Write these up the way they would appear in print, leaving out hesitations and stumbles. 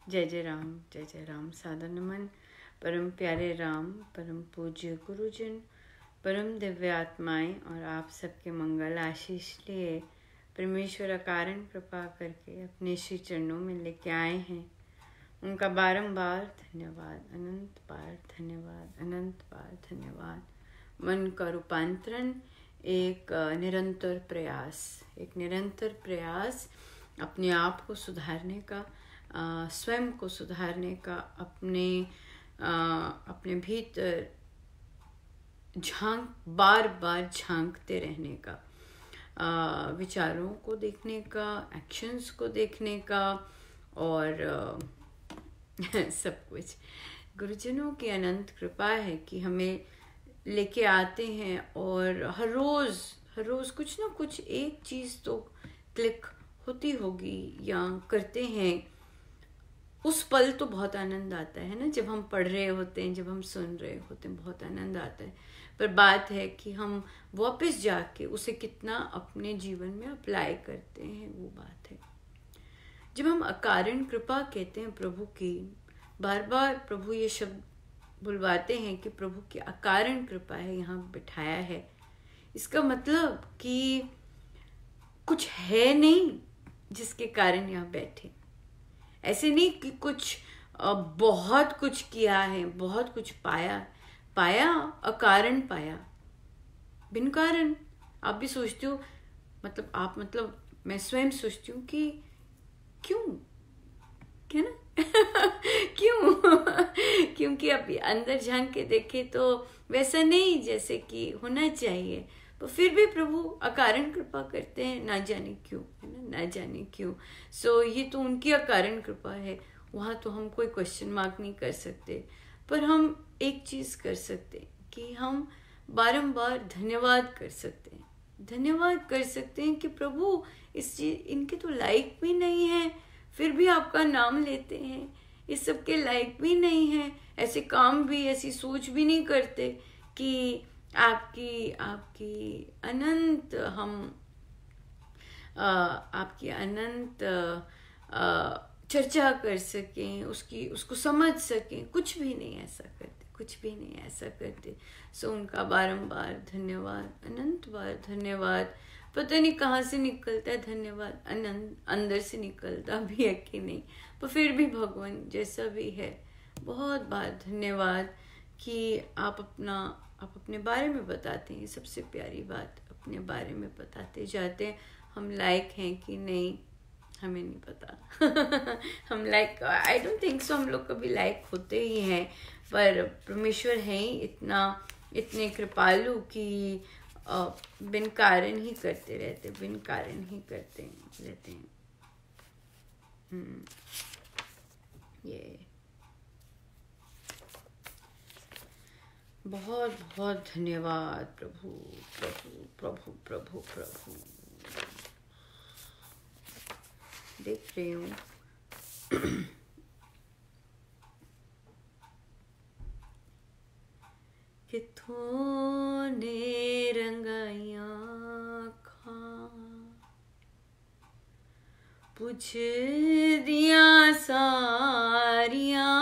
जय राम। सादर नमन परम प्यारे राम, परम पूज्य गुरुजन, परम दिव्य आत्माएं और आप सबके मंगल आशीष लिए परमेश्वर अकारण कृपा करके अपने श्री चरणों में लेके आए हैं। उनका बारंबार धन्यवाद, अनंत बार धन्यवाद, अनंत बार धन्यवाद। मन का रूपांतरण एक निरंतर प्रयास अपने आप को सुधारने का, स्वयं को सुधारने का, अपने भीतर बार बार झांकते रहने का, विचारों को देखने का, एक्शंस को देखने का और सब कुछ गुरुजनों की अनंत कृपा है कि हमें लेके आते हैं और हर रोज कुछ ना कुछ एक चीज़ तो क्लिक होती होगी या करते हैं। उस पल तो बहुत आनंद आता है ना, जब हम पढ़ रहे होते हैं, जब हम सुन रहे होते हैं, बहुत आनंद आता है। पर बात है कि हम वापस जाके उसे कितना अपने जीवन में अप्लाई करते हैं, वो बात है। जब हम अकारण कृपा कहते हैं प्रभु की, बार बार प्रभु ये शब्द बुलवाते हैं कि प्रभु की अकारण कृपा है, यहाँ बिठाया है। इसका मतलब कि कुछ है नहीं जिसके कारण यहाँ बैठे। ऐसे नहीं कि कुछ बहुत कुछ किया है, बहुत कुछ पाया अकारण पाया, बिन कारण। आप भी सोचते हो, मतलब मैं स्वयं सोचती हूँ कि क्यों, क्या ना क्यों क्योंकि अभी अंदर झांक के देखे तो वैसा नहीं जैसे कि होना चाहिए, तो फिर भी प्रभु अकारण कृपा करते हैं, ना जाने क्यों, है ना, ना जाने क्यों। सो ये तो उनकी अकारण कृपा है, वहाँ तो हम कोई क्वेश्चन मार्क नहीं कर सकते। पर हम एक चीज़ कर सकते कि हम बारंबार धन्यवाद कर सकते हैं कि प्रभु इस चीज, इनके तो लायक भी नहीं है, फिर भी आपका नाम लेते हैं। इस सब के लायक भी नहीं है, ऐसे काम भी, ऐसी सोच भी नहीं करते कि आपकी अनंत आपकी अनंत चर्चा कर सकें, उसको समझ सकें। कुछ भी नहीं ऐसा करते। सो उनका बारंबार धन्यवाद, अनंत बार धन्यवाद। पता नहीं कहाँ से निकलता है धन्यवाद, अंदर से निकलता भी है कि नहीं, पर फिर भी भगवान जैसा भी है, बहुत बार धन्यवाद कि आप अपने बारे में बताते हैं। सबसे प्यारी बात, अपने बारे में बताते जाते हैं। हम लायक हैं कि नहीं हमें नहीं पता हम लायक, आई डोंट थिंक सो, हम लोग कभी लायक होते ही हैं, पर परमेश्वर है ही इतने कृपालु कि बिन कारण ही करते रहते, ये बहुत बहुत धन्यवाद प्रभु प्रभु प्रभु प्रभु प्रभु। देख रही हूँ किथों ने रंगाइया खां, पुछ दिया सारियां,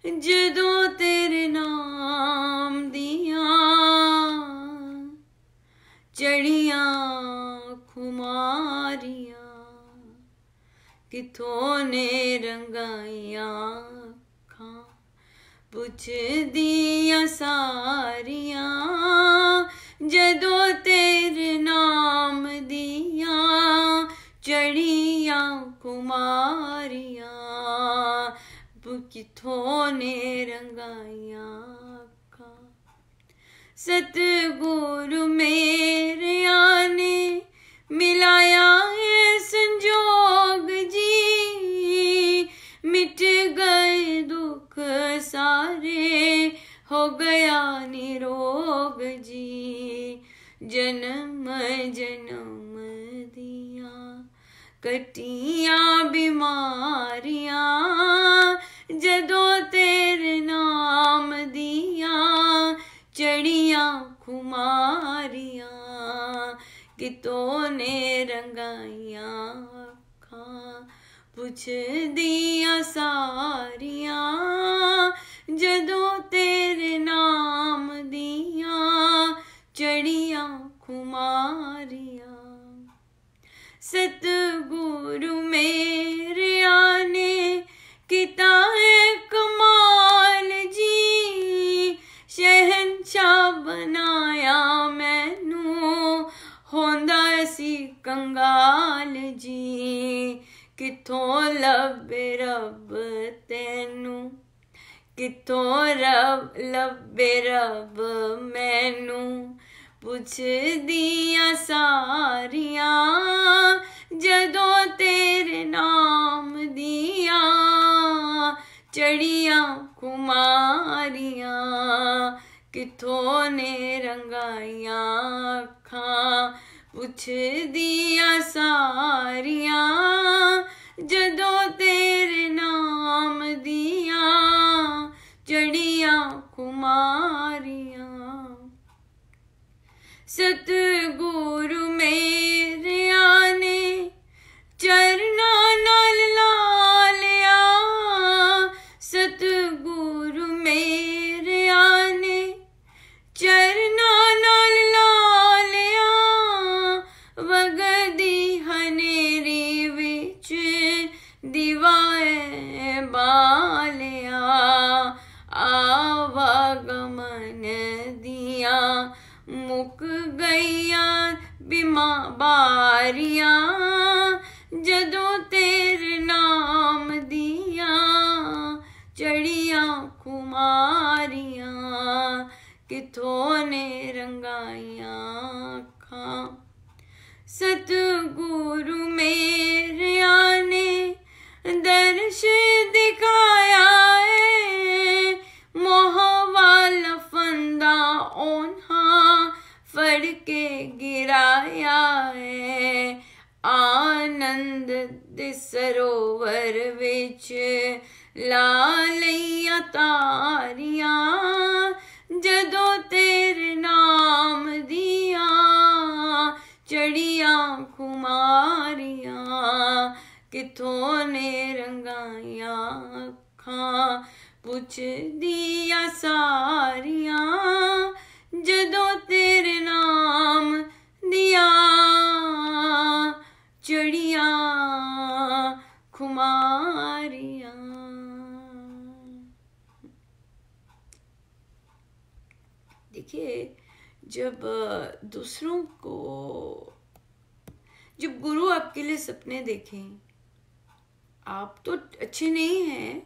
जदों तेरे नाम दिया चढ़िया खुमारियां, किथों ने रंगाइया खां, पुछ दिया सारियां, जदों तेरे नाम दिया चढ़िया खुमारियां, किथों ने रंगाइया खां। सतगुरु मेरे आने मिलाया है संजोग जी, मिट गए दुख सारे, हो गया निरोग जी। जन्म जन्म दिया कटियां बीमारियां, जदों तेरे नाम दिया चढ़िया खुमारियां, कितों ने रंगाइया अखां पुछ दिया सारियां जदों तेरे नाम दिया चढ़िया खुमारियां। सतगुरु मेरे आने किता है कमाल जी, शहंशाह बनाया मैनू होंदा सी कंगाल जी। किथों लभे रब तैनू, किथों लभे रब मैनू पुछ दिया सारियां जदों तेरे नाम दिया चढ़िया खुमारियां। किथों ने रंगाइया अखां पुछ दिया सारियां जदों तेरे नाम दिया चढ़िया खुमारियां। सतगुरु मेरे आने चरना नाल ला लिया, सतगुरु मेरे आने चरना नाल ला लिया। वगदी हनेरी विच दिवाए बालिया, आवागमन दिया मुक गईया बिमा बारियां जदों तेरे नाम दिया चढ़िया खुमारियां। किथों ने रंगाइया अखां सतगुरु मेरे आने दर्श दिखाया है। मोह वाला फंदा ओन्हा फड़ के गिराया है। आनंद दे सरोवर विच ला लईया तारियां जदों तेरे नाम दिया चढ़िया खुमारियां। किथों ने रंगाइया अखां पुछ दिया सारियां जदों तेरे नाम दिया चढ़िया खुमारियां। देखिए, जब दूसरों को, जब गुरु आपके लिए सपने देखें, आप तो अच्छे नहीं हैं,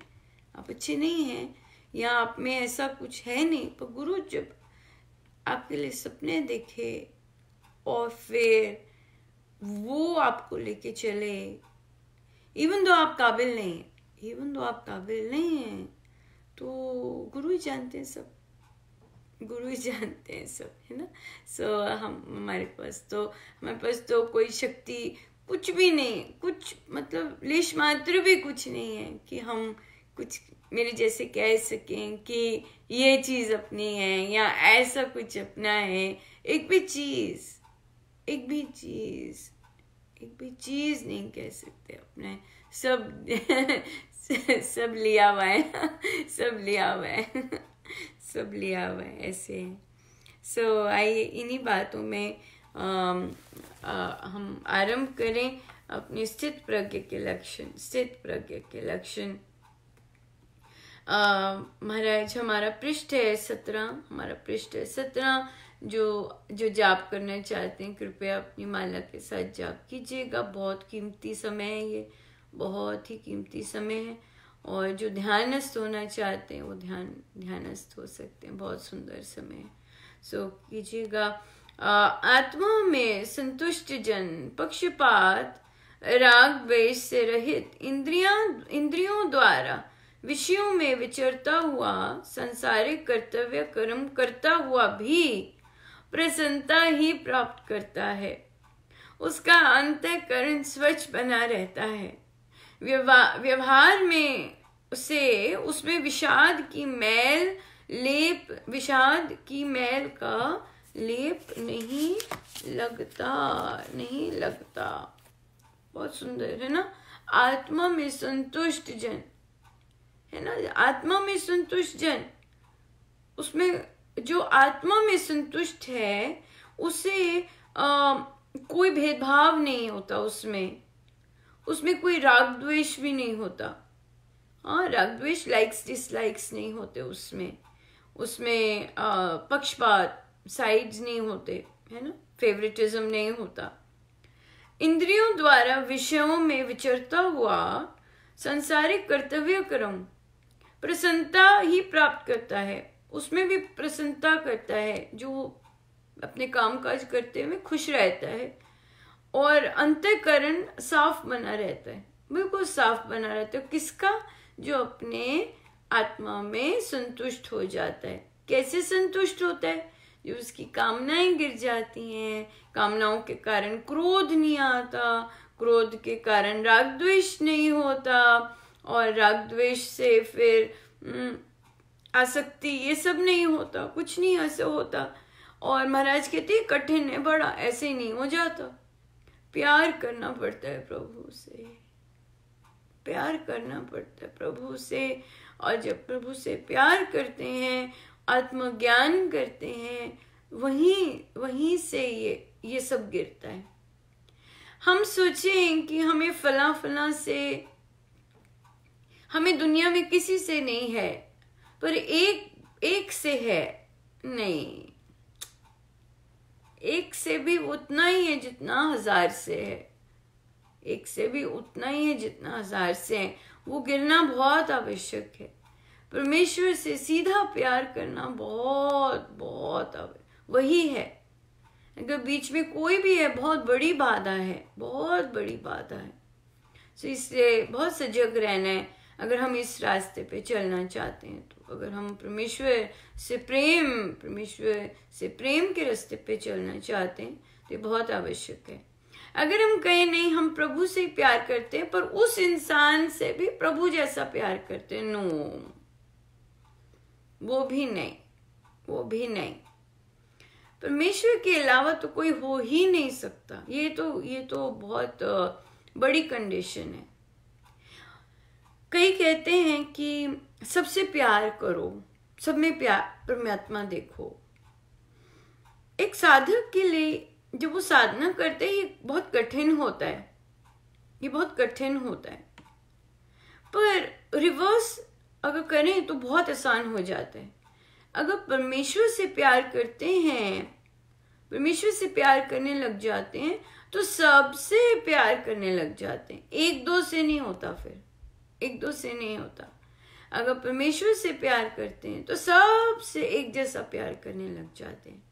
आप अच्छे नहीं हैं या आप में ऐसा कुछ है नहीं, पर गुरु जब आपके लिए सपने देखे और फिर वो आपको लेके चले, इवन दो आप काबिल नहीं हैं, इवन दो आप काबिल नहीं हैं, तो गुरु ही जानते हैं सब, गुरु ही जानते हैं सब, है ना। सो हमारे पास तो कोई शक्ति कुछ भी नहीं, कुछ मतलब लेश मात्र भी कुछ नहीं है कि हम कुछ मेरे जैसे कह सकें कि ये चीज़ अपनी है या ऐसा कुछ अपना है। एक भी चीज़ नहीं कह सकते अपने, सब लिया हुआ है, सब लिया हुआ है ऐसे। सो आइए इन्हीं बातों में हम आरंभ करें अपनी स्थित प्रज्ञ के लक्षण। महाराज हमारा पृष्ठ है 17, जो जाप करना चाहते हैं कृपया अपनी माला के साथ जाप कीजिएगा। बहुत कीमती समय है ये, बहुत ही कीमती समय है। और जो ध्यानस्थ होना चाहते हैं वो ध्यानस्थ हो सकते हैं, बहुत सुंदर समय है। सो कीजिएगा। आत्मा में संतुष्ट जन पक्षपात राग द्वेष से रहित इंद्रियों द्वारा विषयों में विचरता हुआ सांसारिक कर्तव्य कर्म करता हुआ भी प्रसन्नता ही प्राप्त करता है। उसका अंतःकरण स्वच्छ बना रहता है। व्यवहार में उसमें विषाद की मैल का लेप नहीं लगता। बहुत सुंदर है ना, आत्मा में संतुष्ट जन, है ना, आत्मा में संतुष्ट जन। उसमें जो आत्मा में संतुष्ट है उसे कोई भेदभाव नहीं होता, उसमें कोई राग द्वेष भी नहीं होता। हाँ, राग द्वेष, लाइक्स डिसलाइक्स नहीं होते उसमें पक्षपात, साइड्स नहीं होते, है ना, फेवरेटिज्म नहीं होता। इंद्रियों द्वारा विषयों में विचरता हुआ सांसारिक कर्तव्य कर्म प्रसन्नता ही प्राप्त करता है, उसमें भी प्रसन्नता करता है, जो अपने काम काज करते हुए खुश रहता है और अंतःकरण साफ बना रहता है, बिल्कुल साफ बना रहता है। किसका? जो अपने आत्मा में संतुष्ट हो जाता है। कैसे संतुष्ट होता है? जो उसकी कामनाएं गिर जाती हैं, कामनाओं के कारण क्रोध नहीं आता, क्रोध के कारण राग द्वेष नहीं होता, और राग द्वेष से फिर आसक्ति, ये सब नहीं होता, कुछ नहीं ऐसा होता। और महाराज कहते कठिन है बड़ा, ऐसे ही नहीं हो जाता, प्यार करना पड़ता है प्रभु से, प्यार करना पड़ता है प्रभु से। और जब प्रभु से प्यार करते हैं, आत्मज्ञान करते हैं, वहीं से ये सब गिरता है। हम सोचें कि हमें फला से, हमें दुनिया में किसी से नहीं है, पर एक से है, नहीं, एक से भी उतना ही है जितना 1000 से है, एक से भी उतना ही है जितना 1000 से है। वो गिरना बहुत आवश्यक है। परमेश्वर से सीधा प्यार करना बहुत बहुत वही है। अगर बीच में कोई भी है, बहुत बड़ी बाधा है, बहुत बड़ी बाधा है। तो इसलिए बहुत सजग रहना है अगर हम इस रास्ते पे चलना चाहते हैं। तो अगर हम परमेश्वर से प्रेम के रास्ते पे चलना चाहते हैं तो ये बहुत आवश्यक है। अगर हम कहें नहीं हम प्रभु से प्यार करते हैं पर उस इंसान से भी प्रभु जैसा प्यार करते हैं, नो, वो भी नहीं। परमेश्वर के अलावा तो कोई हो ही नहीं सकता। ये तो बहुत बड़ी कंडीशन है। कई कहते हैं कि सबसे प्यार करो, सब में प्यार, परमात्मा देखो। एक साधक के लिए जब वो साधना करते हैं ये बहुत कठिन होता है, पर रिवर्स अगर करें तो बहुत आसान हो जाता है। अगर परमेश्वर से प्यार करते हैं, परमेश्वर से प्यार करने लग जाते हैं तो सबसे प्यार करने लग जाते हैं। एक दो से नहीं होता, फिर एक दो से नहीं होता। अगर परमेश्वर से प्यार करते हैं तो सबसे एक जैसा प्यार करने लग जाते हैं।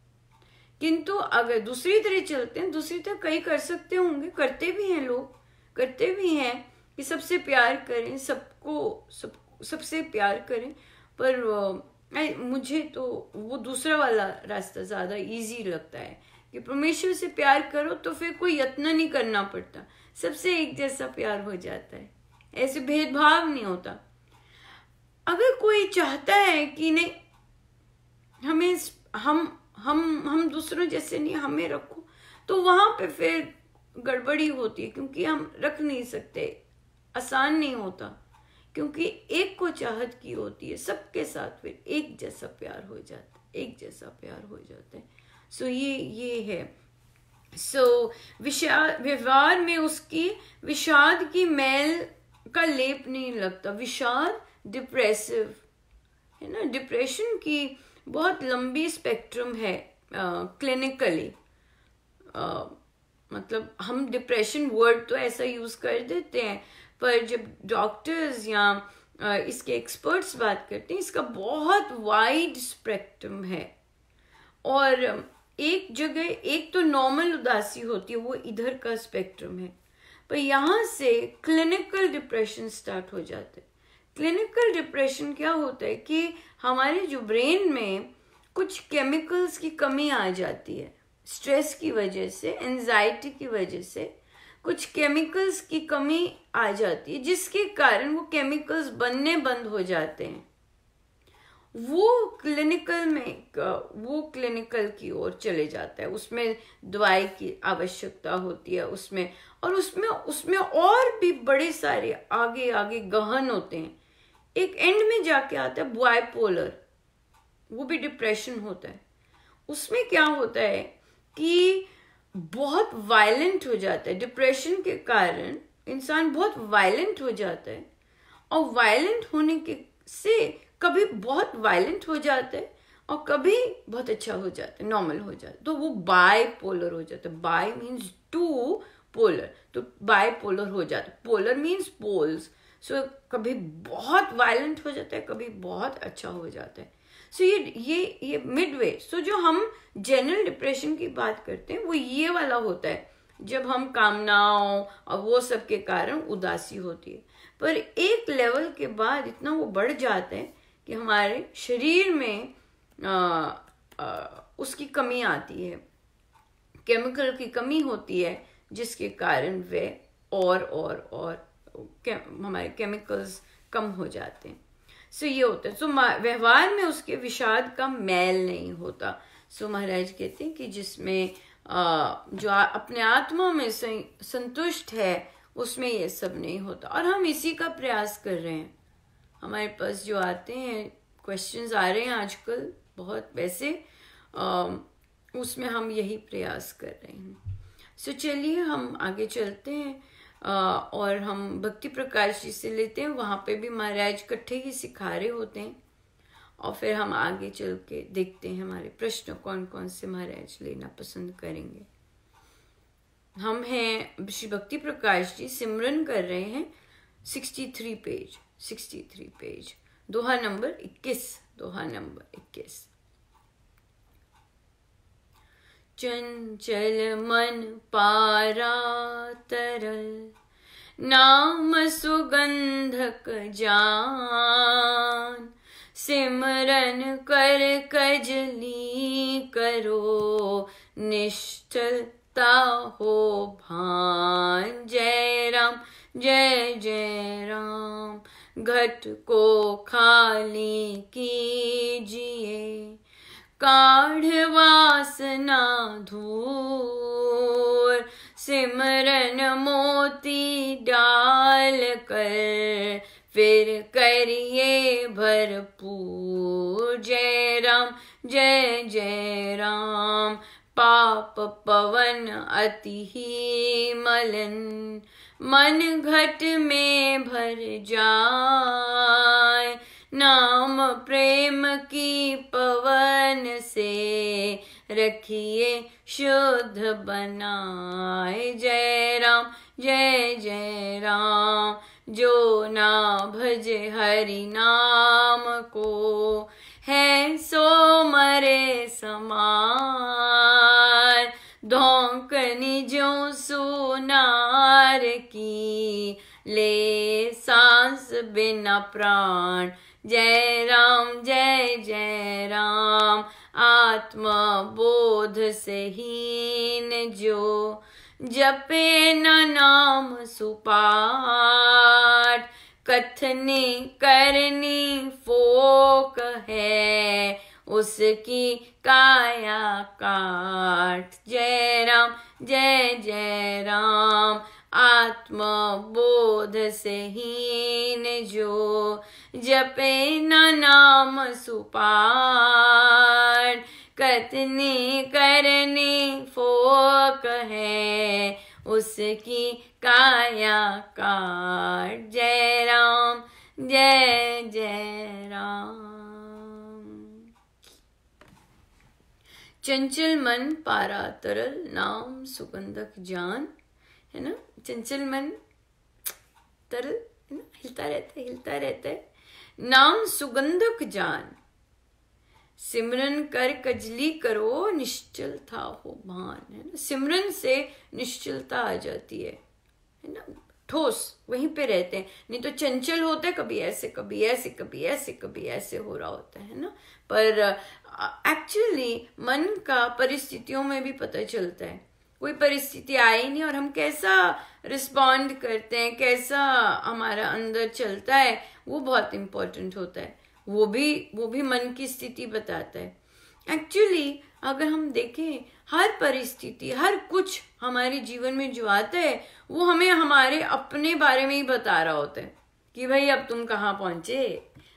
किंतु अगर दूसरी तरह चलते हैं, दूसरी तरह कई कर सकते होंगे, करते भी हैं लोग, करते भी हैं कि सबसे प्यार करें, सबसे प्यार करें, पर मुझे तो वो दूसरा वाला रास्ता ज्यादा इजी लगता है कि परमेश्वर से प्यार करो तो फिर कोई यत्न नहीं करना पड़ता, सबसे एक जैसा प्यार हो जाता है, ऐसे भेदभाव नहीं होता। अगर कोई चाहता है कि नहीं हमें हम दूसरों जैसे नहीं, हमें रखो, तो वहां पे फिर गड़बड़ी होती है, क्योंकि हम रख नहीं सकते, आसान नहीं होता, क्योंकि एक को चाहत की होती है, सबके साथ फिर एक जैसा प्यार हो जाता है, एक जैसा प्यार हो जाता है। सो ये है। सो व्यवहार में उसकी विषाद की मैल का लेप नहीं लगता। विषाद डिप्रेसिव है ना, डिप्रेशन की बहुत लंबी स्पेक्ट्रम है क्लिनिकली। मतलब हम डिप्रेशन वर्ड तो ऐसा यूज कर देते हैं, पर जब डॉक्टर्स या इसके एक्सपर्ट्स बात करते हैं, इसका बहुत वाइड स्पेक्ट्रम है। और एक जगह एक तो नॉर्मल उदासी होती है, वो इधर का स्पेक्ट्रम है, पर यहाँ से क्लिनिकल डिप्रेशन स्टार्ट हो जाता है। क्लिनिकल डिप्रेशन क्या होता है कि हमारे जो ब्रेन में कुछ केमिकल्स की कमी आ जाती है, स्ट्रेस की वजह से, एंजाइटी की वजह से कुछ केमिकल्स की कमी आ जाती है, जिसके कारण वो केमिकल्स बनने बंद हो जाते हैं। वो क्लिनिकल की ओर चले जाता है, उसमें दवाई की आवश्यकता होती है, उसमें और भी बड़े सारे आगे आगे गहन होते हैं। एक एंड में जाके आता है बाइपोलर, वो भी डिप्रेशन होता है। उसमें क्या होता है कि बहुत वायलेंट हो जाता है, डिप्रेशन के कारण इंसान बहुत वायलेंट हो जाता है, और वायलेंट होने के से कभी बहुत वायलेंट हो जाता है और कभी बहुत अच्छा हो जाता है, नॉर्मल हो जाता है, तो वो बाइपोलर हो जाता है। बाई मीन्स टू, पोलर, तो बाइपोलर हो जाता है। Polar means poles. सो कभी बहुत वायलेंट हो जाता है, कभी बहुत अच्छा हो जाता है। सो ये मिडवे। सो जो हम जनरल डिप्रेशन की बात करते हैं वो ये वाला होता है, जब हम कामनाओं और वो सब के कारण उदासी होती है। पर एक लेवल के बाद इतना वो बढ़ जाता है कि हमारे शरीर में उसकी कमी आती है, केमिकल की कमी होती है, जिसके कारण वे और हमारे केमिकल्स कम हो जाते हैं। सो ये होता है। सो व्यवहार में उसके विषाद का मैल नहीं होता। सो महाराज कहते हैं कि जिसमें जो अपने आत्मा में संतुष्ट है, उसमें ये सब नहीं होता। और हम इसी का प्रयास कर रहे हैं। हमारे पास जो आते हैं क्वेश्चंस आ रहे हैं आजकल बहुत, वैसे उसमें हम यही प्रयास कर रहे हैं। सो चलिए हम आगे चलते हैं और हम भक्ति प्रकाश जी से लेते हैं। वहाँ पे भी महाराज इकट्ठे ही सिखा रहे होते हैं, और फिर हम आगे चल के देखते हैं हमारे प्रश्न कौन कौन से महाराज लेना पसंद करेंगे। हम हैं श्री भक्ति प्रकाश जी, सिमरन कर रहे हैं 63 पेज, दोहा नंबर 21। चंचल मन पारा तरल, नाम सुगंधक जान, सिमरन कर कजली करो, निश्चलता हो भान। जय राम जय जय राम, घट को खाली कीजिए, काढ़ वासना धूर, सिमरन मोती डाल कर, फिर करिए भरपूर। जय राम जय जय राम, पाप पवन अति ही मलन, मन घट में भर जाए, नाम प्रेम की पवन से, रखिए शुद्ध बनाए। जय राम जय जय राम, जो ना भजे हरि नाम को, है सो मरे समान। धोंकनी जो सुनार की, ले सांस बिना प्राण। जय राम जय जय राम, आत्मा बोध से हीन जो, जपे न नाम सुपाठ, कथनी करनी फोक है, उसकी काया काट। जय राम जय जय राम, आत्मा बोध से हीन जो, जपे न नाम सुपाठ, कथनी करनी फोक है, उसकी काया काट। जय राम जय जय राम। चंचल मन पारा तरल, नाम सुगंधक जान, है ना। चंचल मन तरल है ना, हिलता रहता है। नाम सुगंधक जान, सिमरन कर कजली करो, निश्चलता हो भान, है ना। सिमरन से निश्चलता आ जाती है ना। ठोस वहीं पे रहते हैं, नहीं तो चंचल होते हैं, कभी ऐसे कभी ऐसे कभी ऐसे कभी ऐसे हो रहा होता है ना। पर एक्चुअली मन का परिस्थितियों में भी पता चलता है। कोई परिस्थिति आई नहीं और हम कैसा रिस्पॉन्ड करते हैं, कैसा हमारा अंदर चलता है, वो बहुत इम्पोर्टेंट होता है। वो भी मन की स्थिति बताता है। एक्चुअली अगर हम देखें, हर परिस्थिति, हर कुछ हमारे जीवन में जो आता है वो हमें हमारे अपने बारे में ही बता रहा होता है कि भाई अब तुम कहाँ पहुंचे,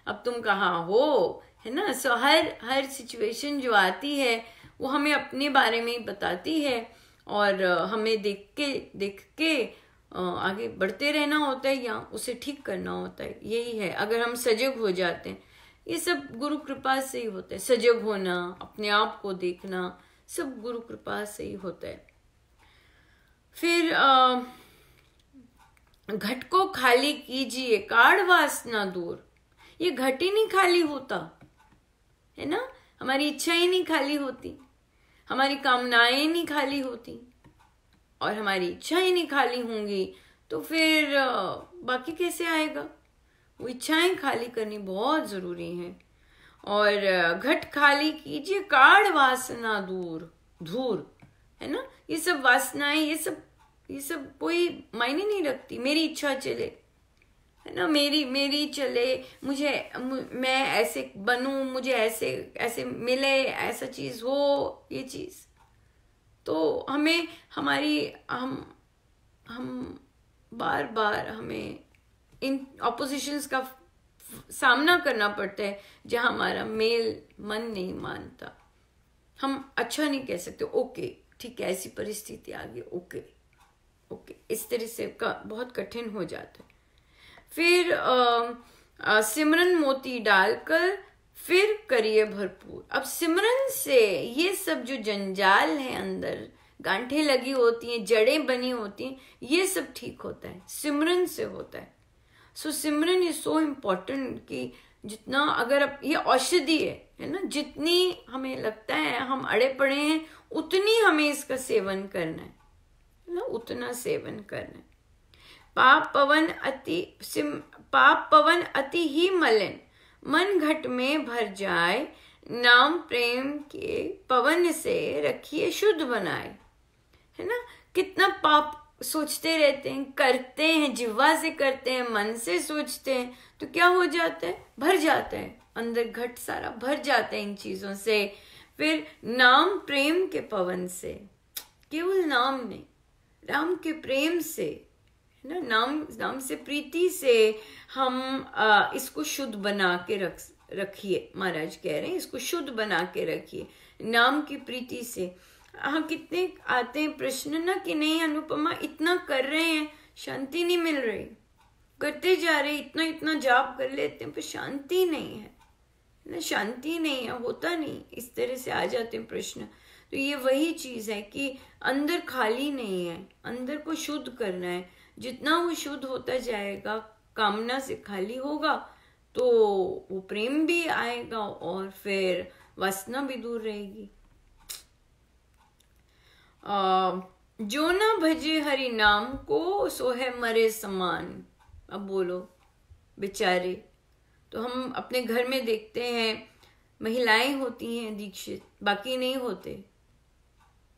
अब तुम कहाँ हो, है ना। सो हर सिचुएशन जो आती है वो हमें अपने बारे में ही बताती है, और हमें देख के आगे बढ़ते रहना होता है या उसे ठीक करना होता है। यही है, अगर हम सजग हो जाते हैं। ये सब गुरु कृपा से ही होता है। सजग होना, अपने आप को देखना, सब गुरु कृपा से ही होता है। फिर घट को खाली कीजिए, काढ़ वासना दूर। ये घट ही नहीं खाली होता, है ना। हमारी इच्छाएं नहीं खाली होती, हमारी कामनाएं नहीं खाली होती, और हमारी इच्छाएं नहीं खाली होंगी तो फिर बाकी कैसे आएगा। वो इच्छाएं खाली करनी बहुत जरूरी है। और घट खाली कीजिए, काढ़ वासना दूर धूर, है ना। ये सब वासनाएं, ये सब कोई मायने नहीं रखती। मेरी इच्छा चले, है ना, मेरी चले, मैं ऐसे बनूं, मुझे ऐसे मिले, ऐसा चीज हो, ये चीज तो हमें हम बार बार हमें इन ऑपोजिशंस का सामना करना पड़ता है जहां हमारा मन नहीं मानता। हम अच्छा नहीं कह सकते, ओके ठीक है, ऐसी परिस्थिति आ गई, ओके, इस तरह से का बहुत कठिन हो जाता है। फिर सिमरन मोती डालकर फिर करिए भरपूर। अब सिमरन से ये सब जो जंजाल है, अंदर गांठें लगी होती हैं, जड़ें बनी होती हैं, ये सब ठीक होता है, सिमरन से होता है। सो सिमरन इज सो इम्पोर्टेंट कि जितना, अगर अब ये औषधि है ना, जितनी हमें लगता है हम अड़े पड़े हैं उतनी हमें इसका सेवन करना है ना, उतना सेवन करना है। पाप पवन अति ही मलिन, मन घट में भर जाए, नाम प्रेम के पवन से रखिए शुद्ध बनाए, है ना। कितना पाप सोचते रहते हैं, करते हैं, जिह्वा से करते हैं, मन से सोचते हैं, तो क्या हो जाता है, भर जाता है, अंदर घट सारा भर जाता है इन चीजों से। फिर नाम प्रेम के पवन से, केवल नाम नहीं, राम के प्रेम से, है ना, नाम से, प्रीति से हम इसको शुद्ध बना के रखिए। महाराज कह रहे हैं इसको शुद्ध बना के रखिए, नाम की प्रीति से। हाँ, कितने आते हैं प्रश्न ना कि नहीं अनुपमा, इतना कर रहे हैं, शांति नहीं मिल रही, करते जा रहे, इतना जाप कर लेते हैं पर शांति नहीं है ना, शांति नहीं है, होता नहीं। इस तरह से आ जाते हैं प्रश्न। तो ये वही चीज है कि अंदर खाली नहीं है, अंदर को शुद्ध करना है। जितना वो शुद्ध होता जाएगा, कामना से खाली होगा, तो वो प्रेम भी आएगा और फिर वासना भी दूर रहेगी। जो ना भजे हरि नाम को, सो है मरे समान। अब बोलो बेचारे, तो हम अपने घर में देखते हैं महिलाएं होती हैं दीक्षित, बाकी नहीं होते,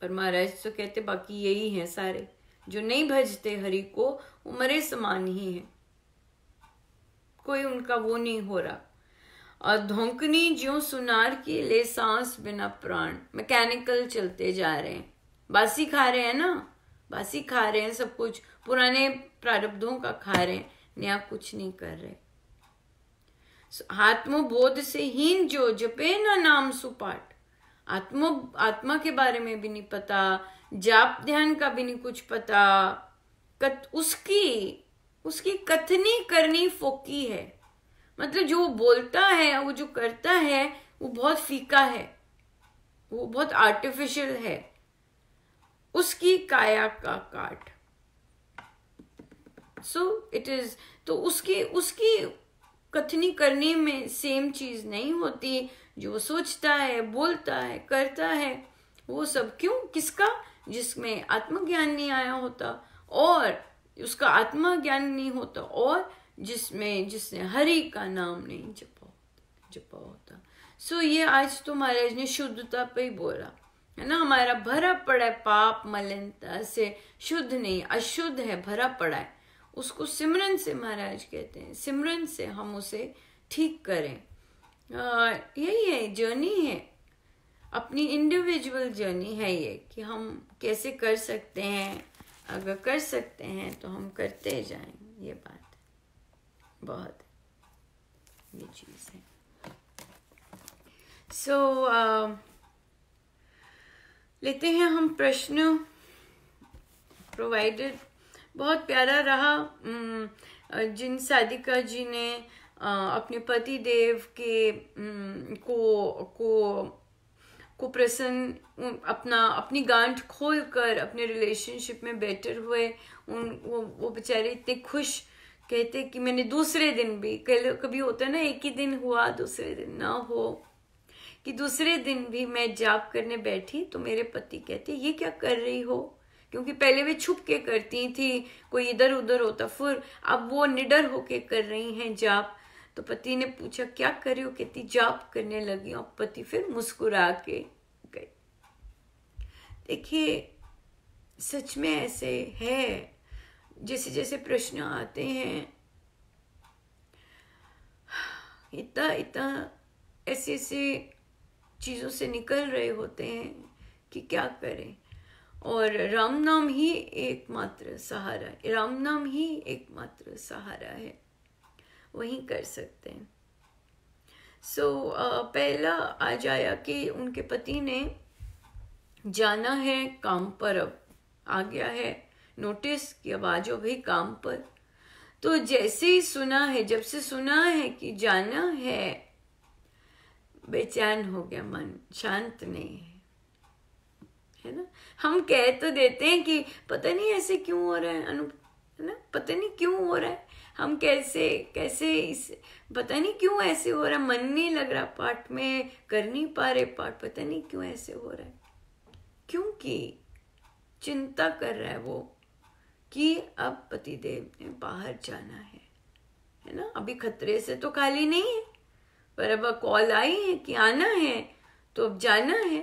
पर महाराज तो कहते बाकी यही हैं सारे, जो नहीं भजते हरि को वो मरे समान ही है, कोई उनका वो नहीं हो रहा। और धोंकनी ज्यों सुनार की, ले सांस बिना प्राण, मैकेनिकल चलते जा रहे हैं, बासी खा रहे हैं ना, बासी खा रहे हैं, सब कुछ पुराने प्रारब्धों का खा रहे हैं, नया कुछ नहीं कर रहे। आत्मबोध से हीन जो जपे ना नाम सुपाठ, आत्मा के बारे में भी नहीं पता, जाप ध्यान का भी नहीं कुछ पता, उसकी कथनी करनी फोकी है। मतलब जो बोलता है, वो जो करता है, वो बहुत फीका है, वो बहुत आर्टिफिशियल है, उसकी काया का काट। सो इट इज, तो उसकी कथनी करने में सेम चीज नहीं होती। जो वो सोचता है, बोलता है, करता है, वो सब क्यों, किसका, जिसमें आत्मज्ञान नहीं आया होता, और उसका आत्मज्ञान नहीं होता, और जिसने हरि का नाम नहीं जपा होता। सो ये आज तो महाराज ने शुद्धता पे ही बोला है ना, हमारा भरा पड़ा है पाप मलिनता से, शुद्ध नहीं, अशुद्ध है, भरा पड़ा है, उसको सिमरन से, महाराज कहते हैं सिमरन से हम उसे ठीक करें। यही है, जर्नी है, अपनी इंडिविजुअल जर्नी है ये, कि हम कैसे कर सकते हैं। अगर कर सकते हैं तो हम करते जाएं, ये बात है, बहुत ये चीज़ है। लेते हैं हम प्रश्न प्रोवाइडेड। बहुत प्यारा रहा। जिन साधिका जी ने अपने पति देव के को प्रसन्न, अपनी गांठ खोल कर अपने रिलेशनशिप में बेटर हुए। वो बेचारे इतने खुश, कहते कि मैंने दूसरे दिन भी, कभी होता है ना एक ही दिन हुआ दूसरे दिन ना हो, कि दूसरे दिन भी मैं जाप करने बैठी तो मेरे पति कहते ये क्या कर रही हो, क्योंकि पहले वे छुप के करती थी, कोई इधर उधर होता, फिर अब वो निडर होके कर रही हैं जाप। तो पति ने पूछा क्या कर रही हो, कहती जाप करने लगी। और पति फिर मुस्कुरा के गए। देखिए सच में ऐसे है, जैसे जैसे प्रश्न आते हैं, इतना ऐसे ऐसे चीजों से निकल रहे होते हैं कि क्या करें। और राम नाम ही एकमात्र सहारा है, राम नाम ही एकमात्र सहारा है, वही कर सकते हैं। पहला आज आया कि उनके पति ने जाना है काम पर, अब आ गया है नोटिस कि अब आ जाओ भाई काम पर। तो जैसे ही सुना है, जब से सुना है कि जाना है, बेचैन हो गया मन, शांत नहीं है ना। हम कह तो देते हैं कि पता नहीं ऐसे क्यों हो रहा है है ना, पता नहीं क्यों हो रहा है, हम कैसे पता नहीं क्यों ऐसे हो रहा है, मन नहीं लग रहा पाठ में, कर नहीं पा रहे पाठ, पता नहीं क्यों ऐसे हो रहा है। क्योंकि चिंता कर रहा है वो कि अब पतिदेव ने बाहर जाना है ना। अभी खतरे से तो खाली नहीं है, पर अब कॉल आई है कि आना है, तो अब जाना है।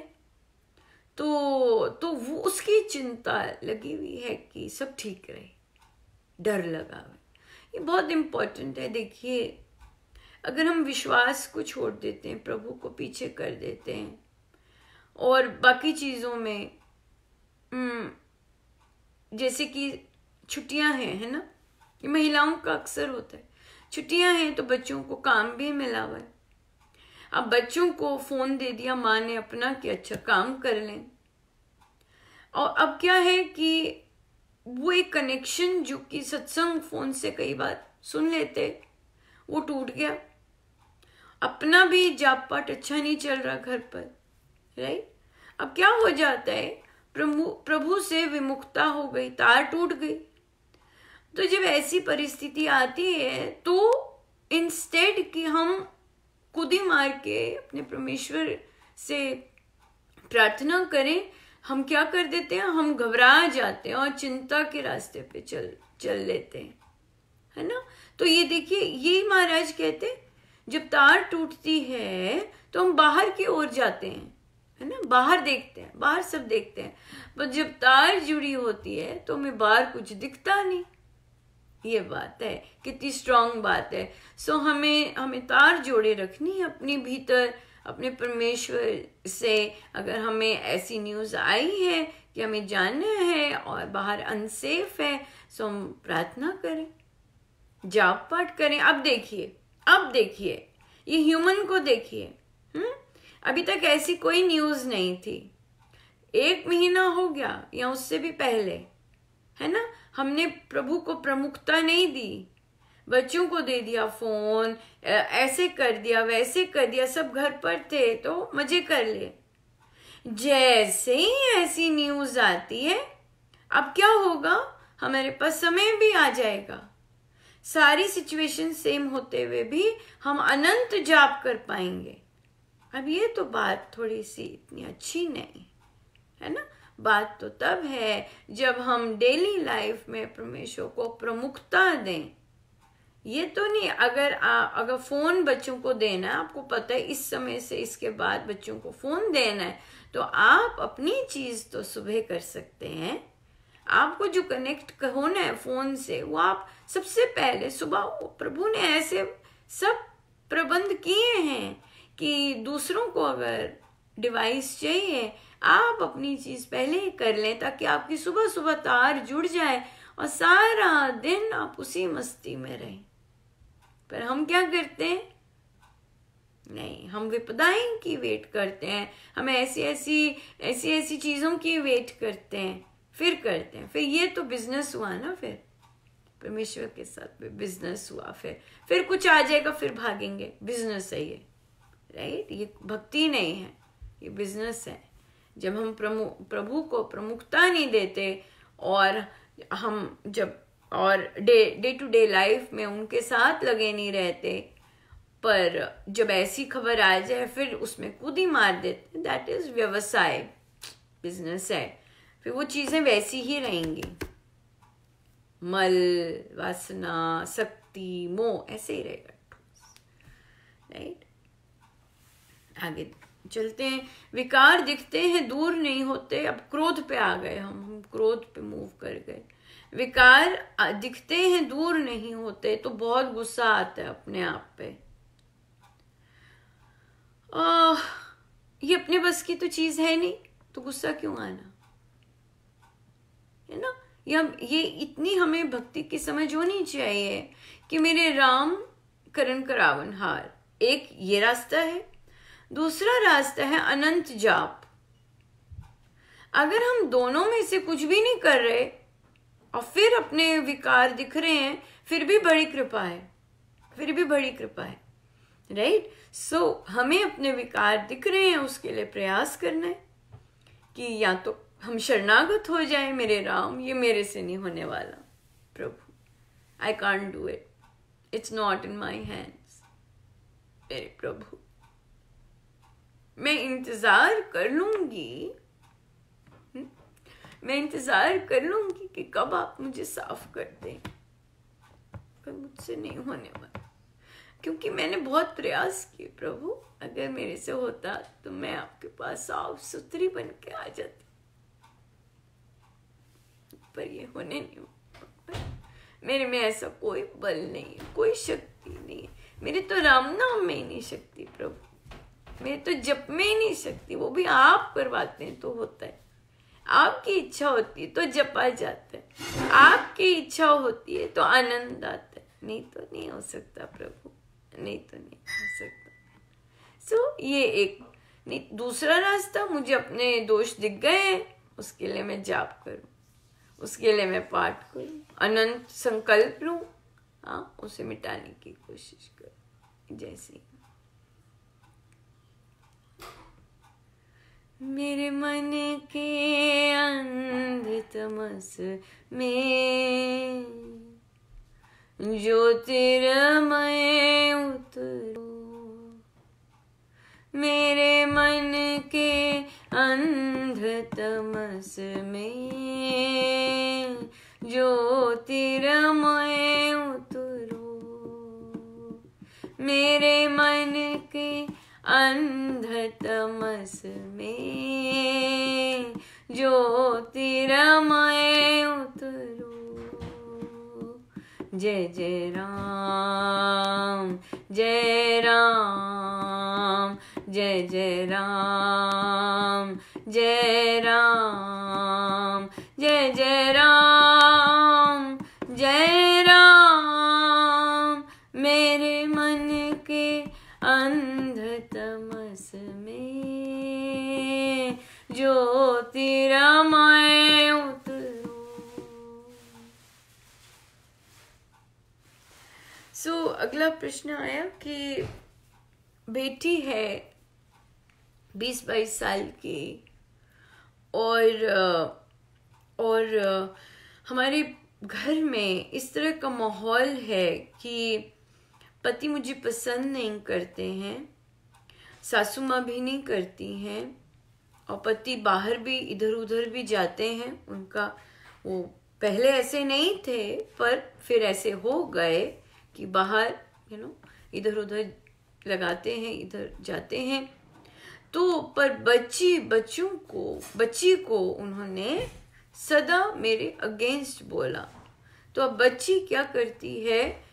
तो वो उसकी चिंता लगी हुई है कि सब ठीक रहे, डर लगा हुआ। ये बहुत इम्पोर्टेंट है। देखिए अगर हम विश्वास को छोड़ देते हैं, प्रभु को पीछे कर देते हैं और बाकी चीजों में, जैसे कि छुट्टियां हैं, है ना, ये महिलाओं का अक्सर होता है, छुट्टियां हैं तो बच्चों को काम भी मिला हुआ है। अब बच्चों को फोन दे दिया माँ ने अपना कि अच्छा काम कर लें, और अब क्या है कि वो एक कनेक्शन जो कि सत्संग फोन से कई बार सुन लेते, वो टूट गया। अपना भी जाप पाठ अच्छा नहीं चल रहा घर पर, राइट। अब क्या हो जाता है, प्रभु से विमुखता हो गई, तार टूट गई। तो जब ऐसी परिस्थिति आती है तो इंस्टेड कि हम कुदी मार के अपने परमेश्वर से प्रार्थना करें, हम क्या कर देते हैं, हम घबरा जाते हैं और चिंता के रास्ते पे चल लेते हैं, है ना। तो ये देखिए, ये महाराज कहते जब तार टूटती है तो हम बाहर की ओर जाते हैं, है ना, बाहर देखते हैं, बाहर सब देखते हैं, पर जब तार जुड़ी होती है तो हमें बाहर कुछ दिखता नहीं। ये बात है, कितनी स्ट्रांग बात है। हमें तार जोड़े रखनी है अपने भीतर, अपने परमेश्वर से। अगर हमें ऐसी न्यूज आई है कि हमें जाना है और बाहर अनसेफ है, तो हम प्रार्थना करें, जाप पाठ करें। अब देखिए ये ह्यूमन को देखिए, अभी तक ऐसी कोई न्यूज नहीं थी, 1 महीना हो गया या उससे भी पहले, है ना, हमने प्रभु को प्रमुखता नहीं दी, बच्चों को दे दिया फोन, ऐसे कर दिया वैसे कर दिया, सब घर पर थे तो मजे कर लिए। जैसे ही ऐसी न्यूज आती है, अब क्या होगा, हमारे पास समय भी आ जाएगा, सारी सिचुएशन सेम होते हुए भी हम अनंत जाप कर पाएंगे। अब ये तो बात थोड़ी सी इतनी अच्छी नहीं है ना। बात तो तब है जब हम डेली लाइफ में परमेश्वर को प्रमुखता दें। ये तो नहीं, अगर फोन बच्चों को देना है, आपको पता है इस समय से इसके बाद बच्चों को फोन देना है, तो आप अपनी चीज तो सुबह कर सकते हैं। आपको जो कनेक्ट होना है फोन से, वो आप सबसे पहले सुबह, प्रभु ने ऐसे सब प्रबंध किए हैं कि दूसरों को अगर डिवाइस चाहिए, आप अपनी चीज पहले ही कर लें ताकि आपकी सुबह सुबह तार जुड़ जाए और सारा दिन आप उसी मस्ती में रहें। पर हम क्या करते हैं? नहीं, हम विपदाएं की वेट करते हैं, हम ऐसी ऐसी चीजों की वेट करते हैं, फिर करते हैं। फिर ये तो बिजनेस हुआ ना, फिर परमेश्वर के साथ भी बिजनेस हुआ। फिर कुछ आ जाएगा, फिर भागेंगे। बिजनेस है ये, राइट? ये भक्ति नहीं है, ये बिजनेस है। जब हम प्रभु को प्रमुखता नहीं देते और हम जब डे टू डे लाइफ में उनके साथ लगे नहीं रहते, पर जब ऐसी खबर आ जाए फिर उसमें कूद ही मार देते, दैट इज व्यवसाय, बिजनेस है। फिर वो चीजें वैसी ही रहेंगी, मल, वासना, शक्ति, मोह ऐसे ही रहेगा, राइट? आगे चलते हैं। विकार दिखते हैं, दूर नहीं होते। अब क्रोध पे आ गए हम क्रोध पे मूव कर गए। विकार दिखते हैं, दूर नहीं होते, तो बहुत गुस्सा आता है अपने आप पे। ये अपने बस की तो चीज है नहीं, तो गुस्सा क्यों आना, है ना? ये इतनी हमें भक्ति की समझ होनी चाहिए कि मेरे राम करण करावन हार। एक ये रास्ता है, दूसरा रास्ता है अनंत जाप। अगर हम दोनों में से कुछ भी नहीं कर रहे और फिर अपने विकार दिख रहे हैं, फिर भी बड़ी कृपा है, राइट? सो हमें अपने विकार दिख रहे हैं, उसके लिए प्रयास करना है कि या तो हम शरणागत हो जाए, मेरे राम ये मेरे से नहीं होने वाला, प्रभु I can't do it, it's not in my hands. मेरे प्रभु, मैं इंतजार कर लूंगी कि कब आप मुझे साफ कर दें, पर मुझसे नहीं होने वाला, क्योंकि मैंने बहुत प्रयास किए प्रभु। अगर मेरे से होता तो मैं आपके पास साफ सुथरी बन के आ जाती, पर ये होने नहीं हुआ। मेरे में ऐसा कोई बल नहीं है, कोई शक्ति नहीं है। मेरे तो राम नाम में ही नहीं शक्ति प्रभु, मेरे तो जप में ही नहीं शक्ति। वो भी आप करवाते हैं तो होता है, आपकी इच्छा होती है तो जपा जाता है, आपकी इच्छा होती है तो आनंद आता है। नहीं तो नहीं हो सकता प्रभु, नहीं तो नहीं हो सकता। ये एक नहीं। दूसरा रास्ता, मुझे अपने दोष दिख गए हैं, उसके लिए मैं जाप करूं, उसके लिए मैं पाठ करूं, अनंत संकल्प लूं, हाँ, उसे मिटाने की कोशिश करूं। जैसे मेरे मन के अंध तमस में ज्योतिर्मय उतरो, मेरे मन के अंध तमस में ज्योतिर्मय उतरो, मेरे मन के अंध तमस में ज्योतिर्मय उतरो। जय जय राम, जय राम, जय जय राम, जय राम, जय जय राम, जय राम। मेरे मन के अंध तमस में ज्योतिर्मय उतरो। अगला प्रश्न आया कि बेटी है 20-22 साल की और हमारे घर में इस तरह का माहौल है कि पति मुझे पसंद नहीं करते हैं, सासू माँ भी नहीं करती हैं, और पति बाहर भी इधर उधर भी जाते हैं। उनका वो पहले ऐसे नहीं थे, पर फिर ऐसे हो गए कि बाहर इधर उधर लगाते हैं, इधर जाते हैं। तो पर बच्ची को उन्होंने सदा मेरे अगेंस्ट बोला। तो अब बच्ची क्या करती है,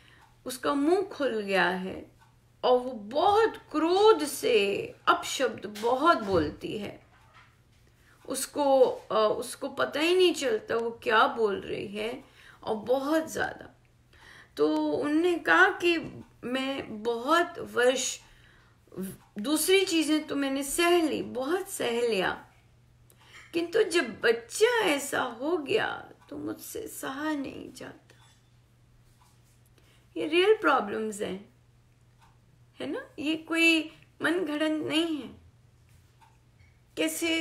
उसका मुंह खुल गया है और वो बहुत क्रोध से अपशब्द बहुत बोलती है, उसको पता ही नहीं चलता वो क्या बोल रही है, और बहुत ज्यादा। तो उनने कहा कि मैं बहुत वर्ष दूसरी चीजें तो मैंने सह ली, बहुत सह लिया, किंतु जब बच्चा ऐसा हो गया तो मुझसे सहा नहीं जाता। ये रियल प्रॉब्लम्स हैं, है ना, ये कोई मन घड़ंत नहीं है। कैसे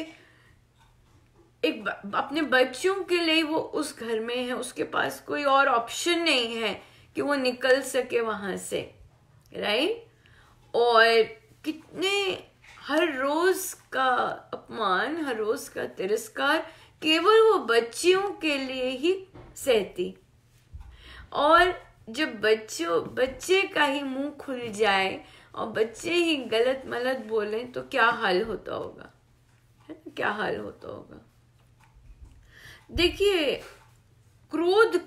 एक अपने बच्चों के लिए वो उस घर में है, उसके पास कोई और ऑप्शन नहीं है कि वो निकल सके वहां से, राइट। और कितने हर रोज का अपमान, हर रोज का तिरस्कार केवल वो बच्चियों के लिए ही सहती। और जब बच्चे का ही मुंह खुल जाए और बच्चे ही गलत मलत बोले तो क्या हाल होता होगा, है ना, क्या हाल होता होगा। देखिए, क्रोध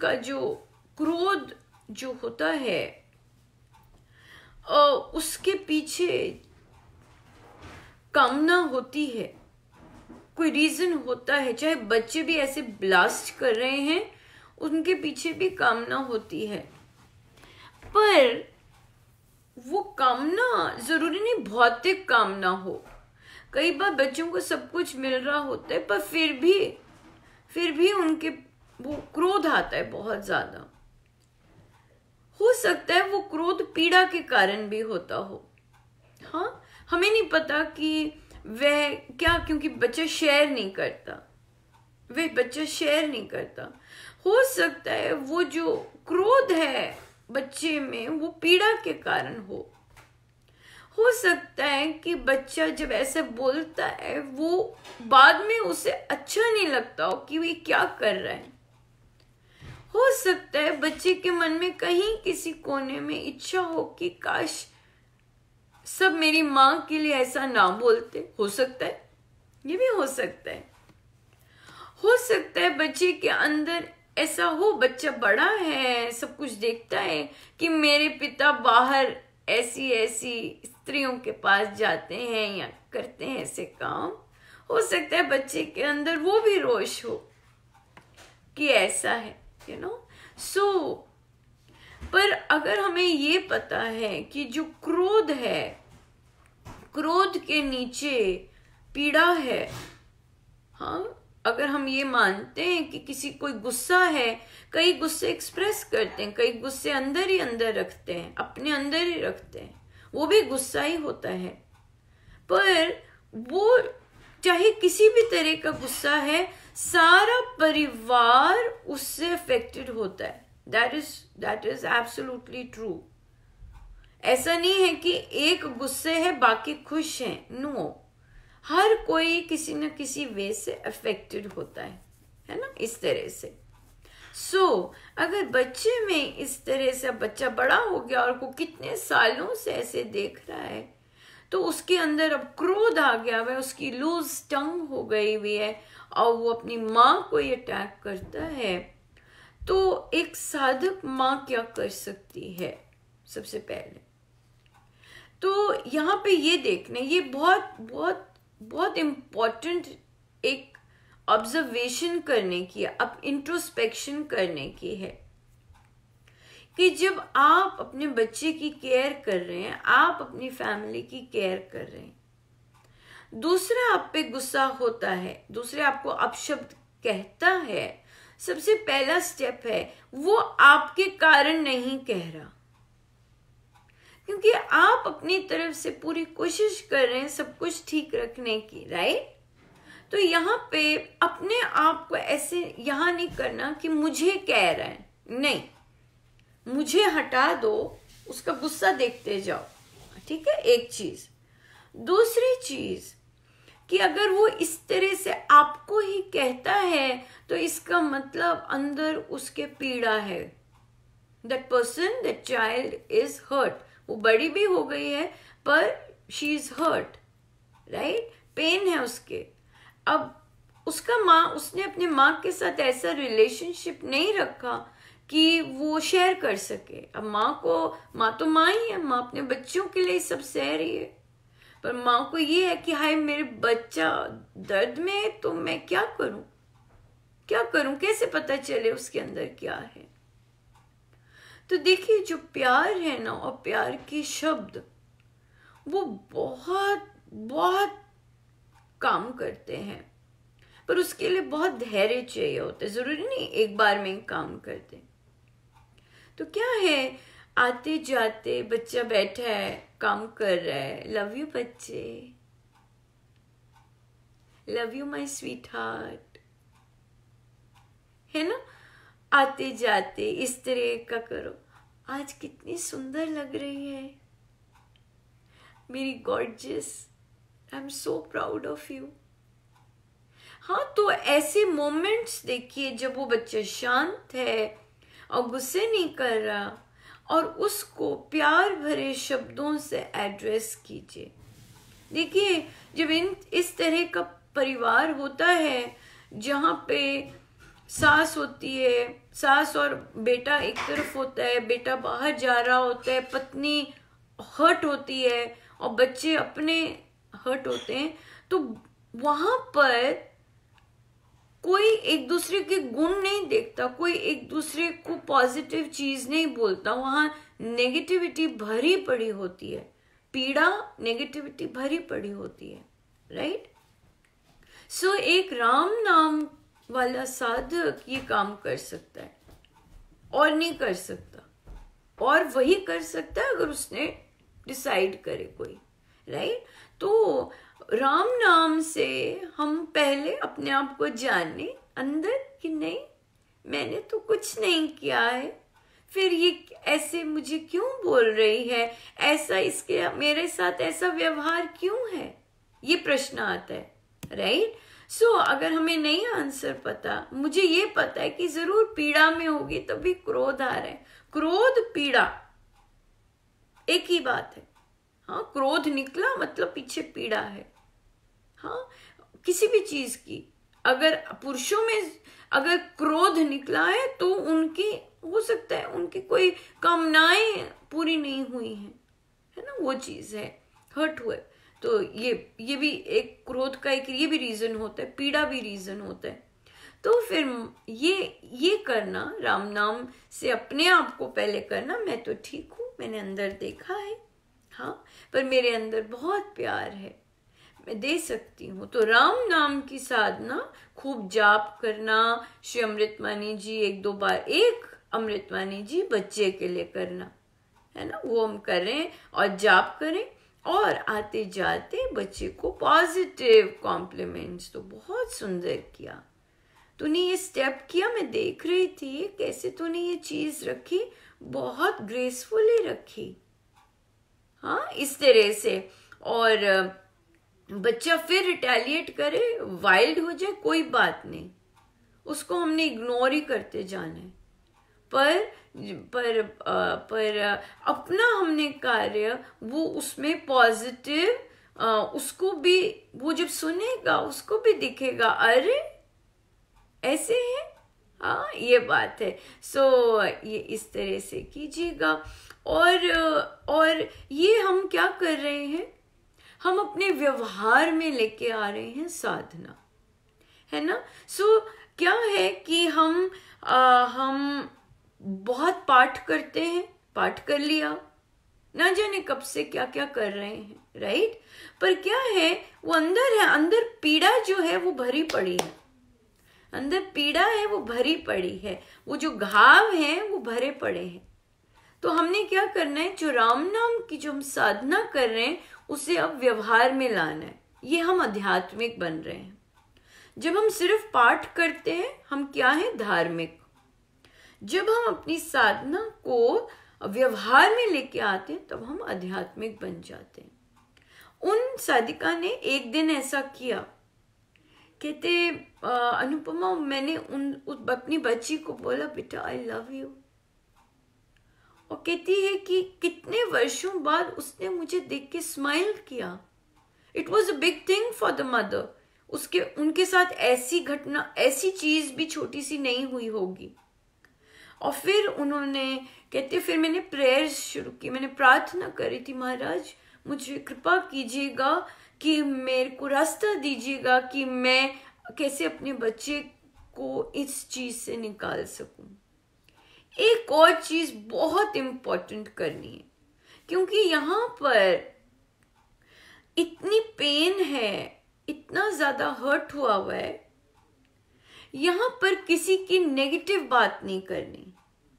जो होता है उसके पीछे कामना होती है, कोई रीजन होता है। चाहे बच्चे भी ऐसे ब्लास्ट कर रहे हैं, उनके पीछे भी कामना होती है, पर वो कामना जरूरी नहीं भौतिक कामना हो। कई बार बच्चों को सब कुछ मिल रहा होता है, पर फिर भी उनके वो क्रोध आता है बहुत ज्यादा। हो सकता है वो क्रोध पीड़ा के कारण भी होता हो, हाँ, हमें नहीं पता कि वह क्या, क्योंकि बच्चा शेयर नहीं करता। हो सकता है वो जो क्रोध है बच्चे में वो पीड़ा के कारण हो सकता है कि बच्चा जब ऐसे बोलता है वो बाद में उसे अच्छा नहीं लगता हो कि वो क्या कर रहा है। हो सकता है बच्चे के मन में कहीं किसी कोने में इच्छा हो कि काश सब मेरी माँ के लिए ऐसा ना बोलते। हो सकता है, ये भी हो सकता है। हो सकता है बच्चे के अंदर ऐसा हो, बच्चा बड़ा है, सब कुछ देखता है कि मेरे पिता बाहर ऐसी स्त्रियों के पास जाते हैं या करते हैं ऐसे काम। हो सकता है बच्चे के अंदर वो भी रोष हो कि ऐसा है, यू नो। सो पर अगर हमें ये पता है कि जो क्रोध है, क्रोध के नीचे पीड़ा है, हाँ, अगर हम ये मानते हैं कि किसी कोई गुस्सा है, कई गुस्से एक्सप्रेस करते हैं, कई गुस्से अंदर ही अंदर रखते हैं, अपने अंदर ही रखते हैं, वो भी गुस्सा ही होता है। पर वो चाहे किसी भी तरह का गुस्सा है, सारा परिवार उससे अफेक्टेड होता है। That is absolutely true. ऐसा नहीं है कि एक गुस्से है बाकी खुश हैं, नो, हर कोई किसी न किसी वे से अफेक्टेड होता है ना, इस तरह से। अगर बच्चे में इस तरह से, बच्चा बड़ा हो गया और वो कितने सालों से ऐसे देख रहा है, तो उसके अंदर अब क्रोध आ गया है, उसकी लूज टंग हो गई हुई है और वो अपनी माँ को ये अटैक करता है। तो एक साधक माँ क्या कर सकती है? सबसे पहले तो यहाँ पे ये देखना, ये बहुत बहुत बहुत इम्पोर्टेंट एक ऑब्जर्वेशन करने की, अब इंट्रोस्पेक्शन करने की है कि जब आप अपने बच्चे की केयर कर रहे हैं, आप अपनी फैमिली की केयर कर रहे हैं, दूसरा आप पे गुस्सा होता है, दूसरे आपको अपशब्द कहता है, सबसे पहला स्टेप है वो आपके कारण नहीं कह रहा, क्योंकि आप अपनी तरफ से पूरी कोशिश कर रहे हैं सब कुछ ठीक रखने की, राइट। तो यहाँ पे अपने आप को ऐसे यहाँ नहीं करना कि मुझे कह रहा है, नहीं, मुझे हटा दो, उसका गुस्सा देखते जाओ, ठीक है, एक चीज। दूसरी चीज कि अगर वो इस तरह से आपको ही कहता है तो इसका मतलब अंदर उसके पीड़ा है। That person, that child is hurt. वो बड़ी भी हो गई है पर she is hurt, right, pain है उसके। अब उसका माँ, उसने अपने माँ के साथ ऐसा रिलेशनशिप नहीं रखा कि वो शेयर कर सके। अब माँ तो माँ ही है, माँ अपने बच्चों के लिए सब सह रही है, पर माँ को ये है कि हाय मेरे बच्चा दर्द में है तो मैं क्या करूं, कैसे पता चले उसके अंदर क्या है। तो देखिए जो प्यार है ना, और प्यार के शब्द वो बहुत बहुत काम करते हैं, पर उसके लिए बहुत धैर्य चाहिए होता है, जरूरी नहीं एक बार में ही काम करते। तो क्या है, आते जाते बच्चा बैठा है, काम कर रहा है, लव यू बच्चे, love you my sweet heart, है ना। आते जाते इस तरह का करो, आज कितनी सुंदर लग रही है मेरी gorgeous, I am so proud of you. हाँ, तो ऐसे मोमेंट्स देखिए जब वो बच्चा शांत है और गुस्से नहीं कर रहा, और उसको प्यार भरे शब्दों से एड्रेस कीजिए। देखिए जब इस तरह का परिवार होता है जहाँ पे सास होती है, सास और बेटा एक तरफ होता है, बेटा बाहर जा रहा होता है, पत्नी हर्ट होती है और बच्चे अपने हर्ट होते हैं, तो वहां पर कोई एक दूसरे के गुण नहीं देखता, कोई एक दूसरे को पॉजिटिव चीज नहीं बोलता, वहां नेगेटिविटी भरी पड़ी होती है, पीड़ा नेगेटिविटी भरी पड़ी होती है, राइट। सो एक राम नाम वाला साधक ये काम कर सकता है और नहीं कर सकता, और वही कर सकता है अगर उसने डिसाइड करे कोई, राइट। तो राम नाम से हम पहले अपने आप को जाने अंदर कि नहीं, मैंने तो कुछ नहीं किया है, फिर ये ऐसे मुझे क्यों बोल रही है, ऐसा इसके मेरे साथ ऐसा व्यवहार क्यों है, ये प्रश्न आता है, राइट। सो अगर हमें नहीं आंसर पता, मुझे ये पता है कि जरूर पीड़ा में होगी तभी क्रोध आ रहा है, क्रोध पीड़ा एक ही बात है। हाँ, क्रोध निकला मतलब पीछे पीड़ा है। हाँ, किसी भी चीज की अगर पुरुषों में अगर क्रोध निकला है तो उनकी हो सकता है उनकी कोई कामनाएं पूरी नहीं हुई हैं, है ना, वो चीज है, हर्ट हुए, तो ये भी एक क्रोध का एक ये भी रीजन होता है, पीड़ा भी रीजन होता है। तो फिर ये करना, राम नाम से अपने आप को पहले करना, मैं तो ठीक हूं, मैंने अंदर देखा है, हाँ, पर मेरे अंदर बहुत प्यार है, मैं दे सकती हूँ। तो राम नाम की साधना खूब जाप करना, श्री अमृतवाणी जी 1-2 बार, एक अमृतवाणी जी बच्चे के लिए करना, है ना, वो हम करें और जाप करें, और आते जाते बच्चे को पॉजिटिव कॉम्प्लीमेंट्स, तो बहुत सुंदर किया तूने, ये स्टेप किया, मैं देख रही थी कैसे तूने ये चीज रखी, बहुत ग्रेसफुली रखी, हाँ, इस तरह से। और बच्चा फिर रिटेलिएट करे, वाइल्ड हो जाए, कोई बात नहीं, उसको हमने इग्नोर ही करते जाना है, पर अपना हमने कार्य वो उसमें पॉजिटिव, उसको भी वो जब सुनेगा उसको भी दिखेगा, अरे ऐसे है, हाँ, ये बात है। सो ये इस तरह से कीजिएगा। और ये हम क्या कर रहे हैं, हम अपने व्यवहार में लेके आ रहे हैं साधना, है ना। सो क्या है कि हम बहुत पाठ करते हैं, पाठ कर लिया, ना जाने कब से क्या क्या कर रहे हैं, राइट, पर क्या है वो अंदर है, अंदर पीड़ा जो है वो भरी पड़ी है, अंदर पीड़ा है वो भरी पड़ी है, वो जो घाव है वो भरे पड़े हैं। तो हमने क्या करना है, जो राम नाम की जो हम साधना कर रहे हैं उसे अब व्यवहार में लाना है, ये हम आध्यात्मिक बन रहे हैं। जब हम सिर्फ पाठ करते हैं हम क्या है, धार्मिक। जब हम अपनी साधना को व्यवहार में लेके आते हैं तब हम आध्यात्मिक बन जाते हैं। उन साधिका ने एक दिन ऐसा किया, कहते अनुपमा, मैंने अपनी बच्ची को बोला बेटा आई लव यू, और कहती है कि कितने वर्षों बाद उसने मुझे देख के स्माइल किया। It was a big thing for the mother, उनके साथ ऐसी घटना, ऐसी चीज भी छोटी सी नहीं हुई होगी, और फिर उन्होंने कहते फिर मैंने प्रेयर शुरू की, मैंने प्रार्थना करी थी, महाराज मुझे कृपा कीजिएगा कि मेरे को रास्ता दीजिएगा कि मैं कैसे अपने बच्चे को इस चीज से निकाल सकूं। एक और चीज बहुत इंपॉर्टेंट करनी है, क्योंकि यहाँ पर इतनी पेन है, इतना ज्यादा हर्ट हुआ है, यहां पर किसी की नेगेटिव बात नहीं करनी।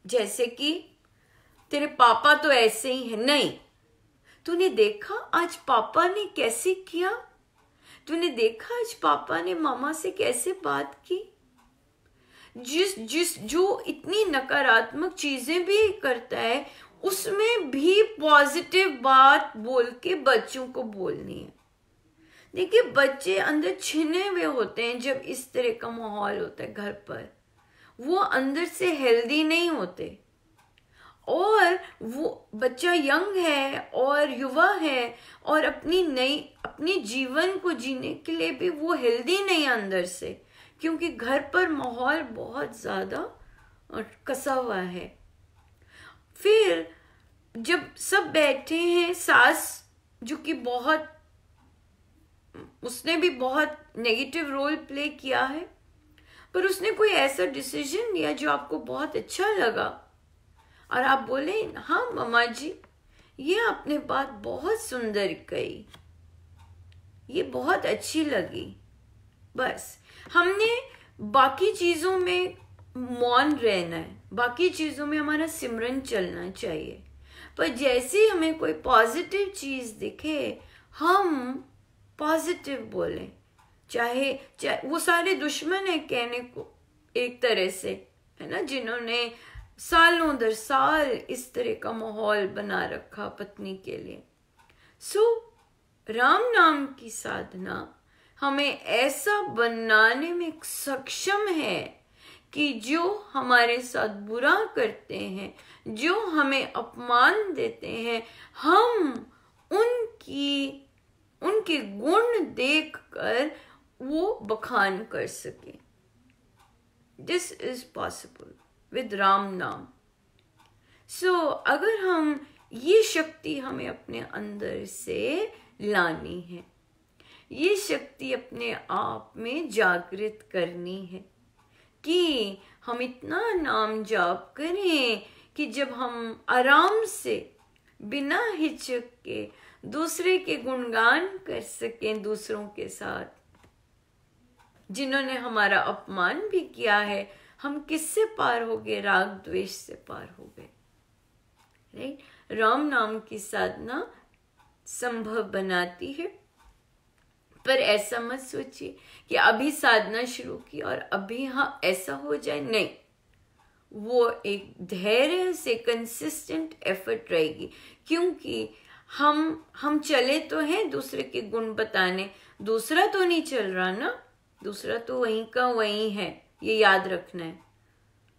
जैसे कि तेरे पापा तो ऐसे ही है, नहीं, तूने देखा आज पापा ने कैसे किया, तूने देखा आज पापा ने मामा से कैसे बात की। जो इतनी नकारात्मक चीजें भी करता है, उसमें भी पॉजिटिव बात बोल के बच्चों को बोलनी है। देखिए बच्चे अंदर छिने हुए होते हैं जब इस तरह का माहौल होता है घर पर, वो अंदर से हेल्दी नहीं होते, और वो बच्चा यंग है और युवा है और अपनी जीवन को जीने के लिए भी वो हेल्दी नहीं अंदर से, क्योंकि घर पर माहौल बहुत ज्यादा कसा हुआ है। फिर जब सब बैठे हैं, सास जो कि उसने भी बहुत नेगेटिव रोल प्ले किया है, पर उसने कोई ऐसा डिसीजन लिया जो आपको बहुत अच्छा लगा और आप बोले हाँ मम्मा जी, ये आपने बात बहुत सुंदर कही, ये बहुत अच्छी लगी। बस हमने बाकी चीजों में मौन रहना है, बाकी चीजों में हमारा सिमरन चलना चाहिए, पर जैसे हमें कोई पॉजिटिव चीज दिखे हम पॉजिटिव बोलें। चाहे वो सारे दुश्मन है कहने को एक तरह से, है ना, जिन्होंने सालों दर साल इस तरह का माहौल बना रखा पत्नी के लिए। राम नाम की साधना हमें ऐसा बनाने में सक्षम है कि जो हमारे साथ बुरा करते हैं, जो हमें अपमान देते हैं, हम उनके गुण देखकर वो बखान कर सके। This is possible with Ram नाम। अगर हम ये शक्ति हमें अपने अंदर से लानी है, ये शक्ति अपने आप में जागृत करनी है कि हम इतना नाम जाप करें कि जब हम आराम से बिना हिचक के दूसरे के गुणगान कर सकें, दूसरों के साथ जिन्होंने हमारा अपमान भी किया है, हम किससे पार हो गए? राग द्वेष से पार हो गए। राइट? राम नाम की साधना संभव बनाती है, पर ऐसा मत सोचिए कि अभी साधना शुरू की और अभी हाँ ऐसा हो जाए, नहीं। वो एक धैर्य से कंसिस्टेंट एफर्ट रहेगी, क्योंकि हम चले तो हैं दूसरे के गुण बताने, दूसरा तो नहीं चल रहा ना, दूसरा तो वहीं का वहीं है, ये याद रखना है।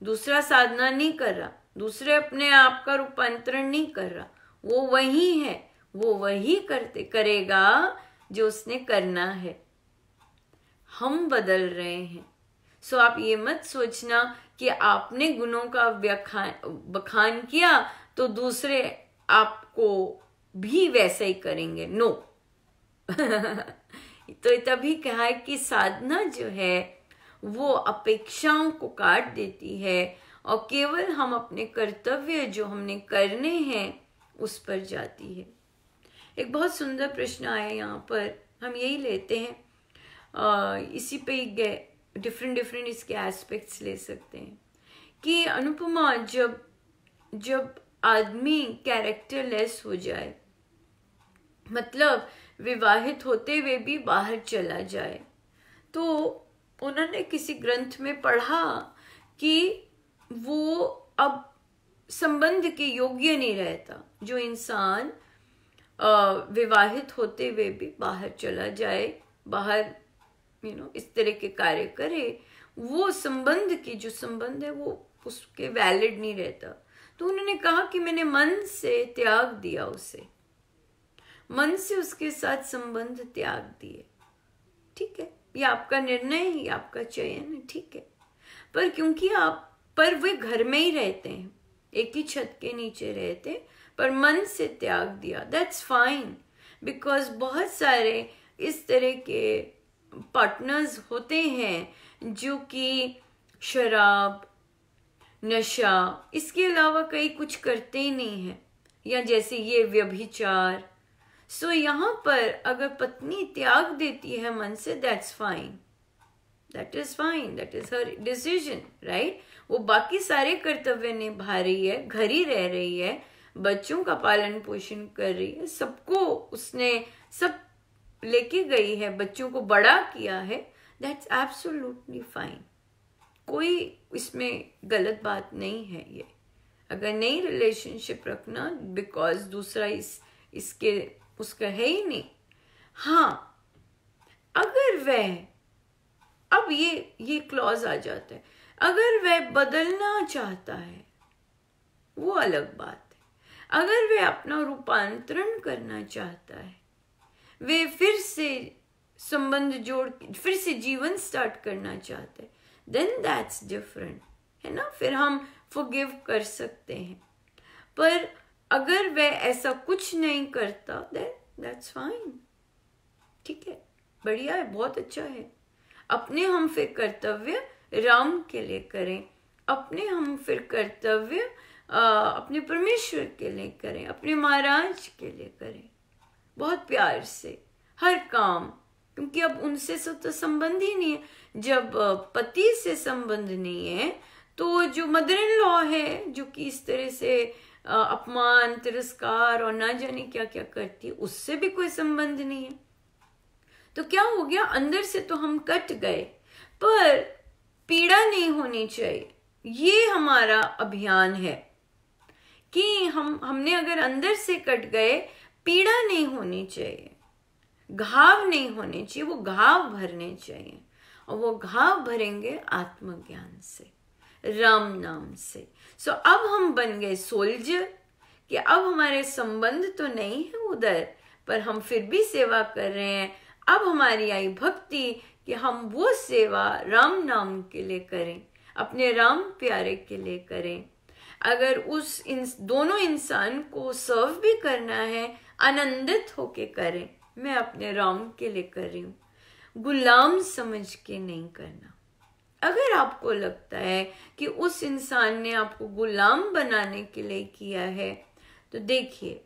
दूसरा साधना नहीं कर रहा, दूसरे अपने आप का रूपांतरण नहीं कर रहा, वो वही है, वो वही करेगा जो उसने करना है। हम बदल रहे हैं। आप ये मत सोचना कि आपने गुणों का बखान किया तो दूसरे आपको भी वैसा ही करेंगे, नो। तो तभी कहा है कि साधना जो है वो अपेक्षाओं को काट देती है और केवल हम अपने कर्तव्य जो हमने करने हैं उस पर जाती है। एक बहुत सुंदर प्रश्न आया यहाँ पर, हम यही लेते हैं, इसी पे डिफरेंट इसके एस्पेक्ट्स ले सकते हैं कि अनुपमा, जब आदमी कैरेक्टरलेस हो जाए, मतलब विवाहित होते हुए भी बाहर चला जाए, तो उन्होंने किसी ग्रंथ में पढ़ा कि वो अब संबंध के योग्य नहीं रहता। जो इंसान विवाहित होते हुए भी बाहर चला जाए, बाहर इस तरह के कार्य करे, वो संबंध की जो संबंध है वो उसके वैलिड नहीं रहता। तो उन्होंने कहा कि मैंने मन से त्याग दिया उसे, मन से उसके साथ संबंध त्याग दिए। ठीक है, ये आपका निर्णय है, ये आपका चयन है, ठीक है, पर क्योंकि आप पर वे घर में ही रहते हैं, एक ही छत के नीचे रहते, पर मन से त्याग दिया, दैट्स फाइन। बिकॉज बहुत सारे इस तरह के पार्टनर्स होते हैं जो कि शराब, नशा, इसके अलावा कई कुछ करते ही नहीं है, या जैसे ये व्यभिचार। सो यहाँ पर अगर पत्नी त्याग देती है मन से, that's fine, that is fine, that is her decision, right. वो बाकी सारे कर्तव्य निभा रही है, घर ही रह रही है, बच्चों का पालन पोषण कर रही है, सबको उसने सब लेके गई है, बच्चों को बड़ा किया है, दैट्स एब्सोल्युटली फाइन। कोई इसमें गलत बात नहीं है। ये अगर नई रिलेशनशिप रखना बिकॉज दूसरा इसके उसका है ही नहीं। हाँ, अगर वह, अब ये क्लॉज आ जाता है, अगर वह बदलना चाहता है वो अलग बात है। अगर वह अपना रूपांतरण करना चाहता है, वे फिर से संबंध जोड़, फिर से जीवन स्टार्ट करना चाहते हैं, देन दैट्स डिफरेंट, है ना। फिर हम फॉरगिव कर सकते हैं। पर अगर वह ऐसा कुछ नहीं करता, देन दैट्स फाइन, ठीक है, बढ़िया है, बहुत अच्छा है। अपने हम फिर कर्तव्य राम के लिए करें, अपने हम फिर कर्तव्य अपने परमेश्वर के लिए करें, अपने महाराज के लिए करें, बहुत प्यार से हर काम, क्योंकि अब उनसे तो संबंध ही नहीं है। जब पति से संबंध नहीं है तो जो मदर इन लॉ है, जो कि इस तरह से अपमान, तिरस्कार और ना जाने क्या क्या करती है, उससे भी कोई संबंध नहीं है। तो क्या हो गया, अंदर से तो हम कट गए, पर पीड़ा नहीं होनी चाहिए। ये हमारा अभियान है कि हमने अगर अंदर से कट गए, पीड़ा नहीं होनी चाहिए, घाव नहीं होने चाहिए, वो घाव भरने चाहिए, और वो घाव भरेंगे आत्मज्ञान से, राम नाम से। सो अब हम बन गए सोल्जर, कि अब हमारे संबंध तो नहीं है उधर, पर हम फिर भी सेवा कर रहे हैं। अब हमारी आई भक्ति कि हम वो सेवा राम नाम के लिए करें, अपने राम प्यारे के लिए करें। अगर दोनों इंसान को सर्व भी करना है, आनंदित होके करें, मैं अपने राम के लिए कर रही हूँ, गुलाम समझ के नहीं करना। अगर आपको लगता है कि उस इंसान ने आपको गुलाम बनाने के लिए किया है, तो देखिए,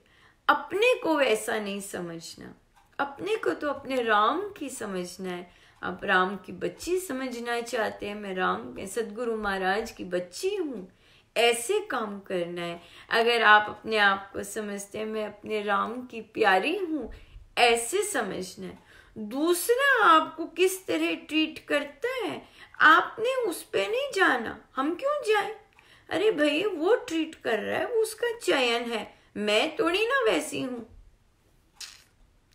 अपने को वैसा नहीं समझना, अपने को तो अपने राम की समझना है। आप राम की बच्ची समझना चाहते हैं, मैं राम के सदगुरु महाराज की बच्ची हूँ, ऐसे काम करना है। अगर आप अपने आप को समझते हैं मैं अपने राम की प्यारी हूँ, ऐसे समझना है। दूसरा आपको किस तरह ट्रीट करता है, आपने उस पे नहीं जाना, हम क्यों जाएं? अरे भाई, वो ट्रीट कर रहा है, वो उसका चयन है, मैं थोड़ी ना वैसी हूं,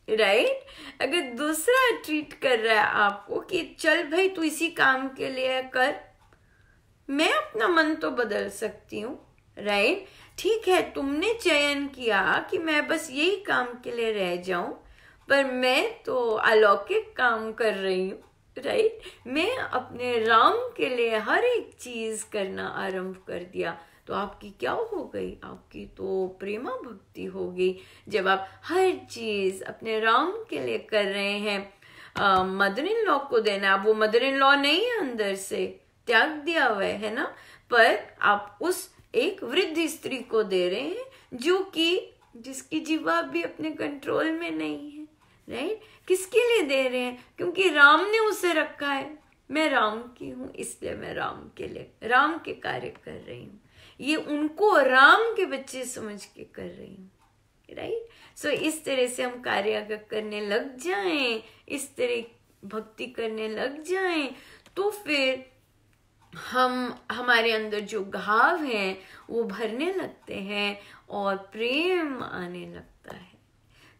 राइट। अगर दूसरा ट्रीट कर रहा है आपको कि चल भाई तू इसी काम के लिए कर, मैं अपना मन तो बदल सकती हूँ, राइट। ठीक है, तुमने चयन किया कि मैं बस यही काम के लिए रह जाऊं, पर मैं तो अलौकिक काम कर रही हूँ, राइट। मैं अपने राम के लिए हर एक चीज करना आरंभ कर दिया, तो आपकी क्या हो गई, आपकी तो प्रेमा भक्ति हो गई। जब आप हर चीज अपने राम के लिए कर रहे हैं, मदर इन लॉ को देना, अब वो मदर इन लॉ नहीं है, अंदर से त्याग दिया हुआ है ना, पर आप उस एक वृद्ध स्त्री को दे रहे हैं जो कि जिसकी जीवा भी अपने कंट्रोल में नहीं है, राइट। किसके लिए दे रहे हैं? क्योंकि राम ने उसे रखा है, मैं राम की हूं, इसलिए मैं राम के लिए राम के कार्य कर रही हूँ। ये उनको राम के बच्चे समझ के कर रही हूँ, राइट। सो इस तरह से हम कार्य अगर करने लग जाएं, इस तरह भक्ति करने लग जाएं, तो फिर हमारे अंदर जो घाव हैं वो भरने लगते हैं और प्रेम आने लगता है,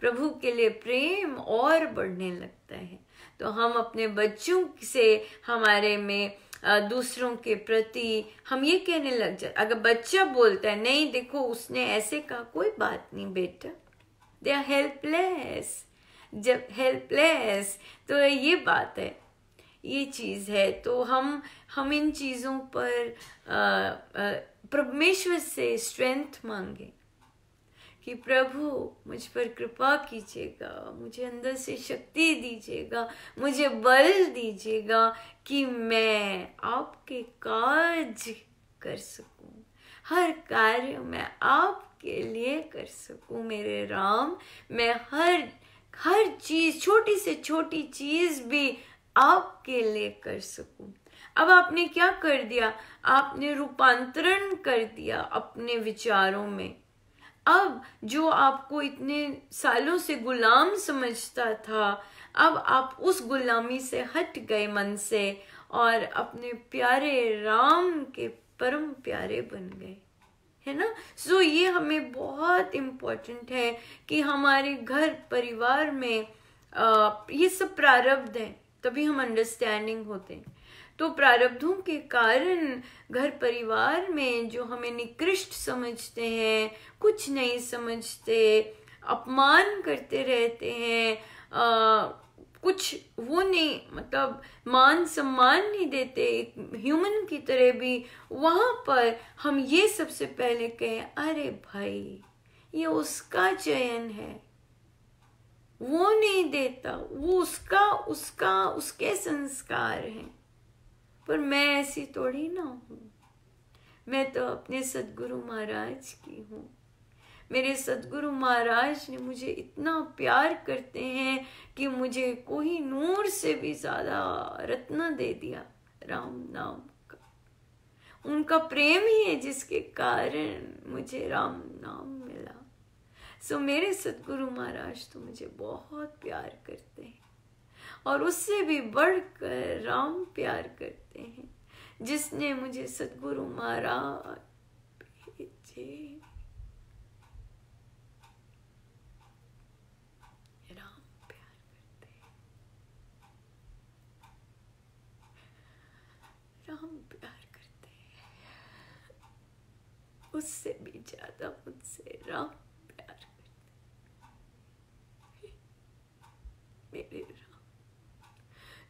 प्रभु के लिए प्रेम और बढ़ने लगता है। तो हम अपने बच्चों से, हमारे में दूसरों के प्रति हम ये कहने लग जाते। अगर बच्चा बोलता है नहीं देखो उसने ऐसे कहा, कोई बात नहीं बेटा, दे आर हेल्पलेस। जब हेल्पलेस, तो ये बात है, ये चीज़ है। तो हम इन चीज़ों पर परमेश्वर से स्ट्रेंथ मांगे कि प्रभु मुझ पर कृपा कीजिएगा, मुझे अंदर से शक्ति दीजिएगा, मुझे बल दीजिएगा कि मैं आपके कार्य कर सकूं, हर कार्य मैं आपके लिए कर सकूं मेरे राम। मैं हर चीज, छोटी से छोटी चीज भी आपके लिए कर सकूं। अब आपने क्या कर दिया? आपने रूपांतरण कर दिया अपने विचारों में। अब जो आपको इतने सालों से गुलाम समझता था, अब आप उस गुलामी से हट गए मन से और अपने प्यारे राम के परम प्यारे बन गए, है ना। सो ये हमें बहुत इम्पोर्टेंट है कि हमारे घर परिवार में ये सब प्रारब्ध है, तभी हम अंडरस्टैंडिंग होते हैं। तो प्रारब्धों के कारण घर परिवार में जो हमें निकृष्ट समझते हैं, कुछ नहीं समझते, अपमान करते रहते हैं, कुछ वो नहीं, मतलब मान सम्मान नहीं देते एक ह्यूमन की तरह भी, वहां पर हम ये सबसे पहले कहें, अरे भाई ये उसका चयन है, वो नहीं देता, वो उसके संस्कार हैं। पर मैं ऐसी थोड़ी ना हूं, मैं तो अपने सदगुरु महाराज की हूँ। मेरे सदगुरु महाराज ने मुझे इतना प्यार करते हैं कि मुझे कोही नूर से भी ज्यादा रत्न दे दिया राम नाम का। उनका प्रेम ही है जिसके कारण मुझे राम नाम मिला। सो मेरे सदगुरु महाराज तो मुझे बहुत प्यार करते हैं, और उससे भी बढ़कर राम प्यार करते हैं, जिसने मुझे सदगुरु महाराज भेजे। राम प्यार करते हैं, राम प्यार करते हैं, उससे भी ज्यादा मुझसे राम प्यार करते हैं, मेरे राम।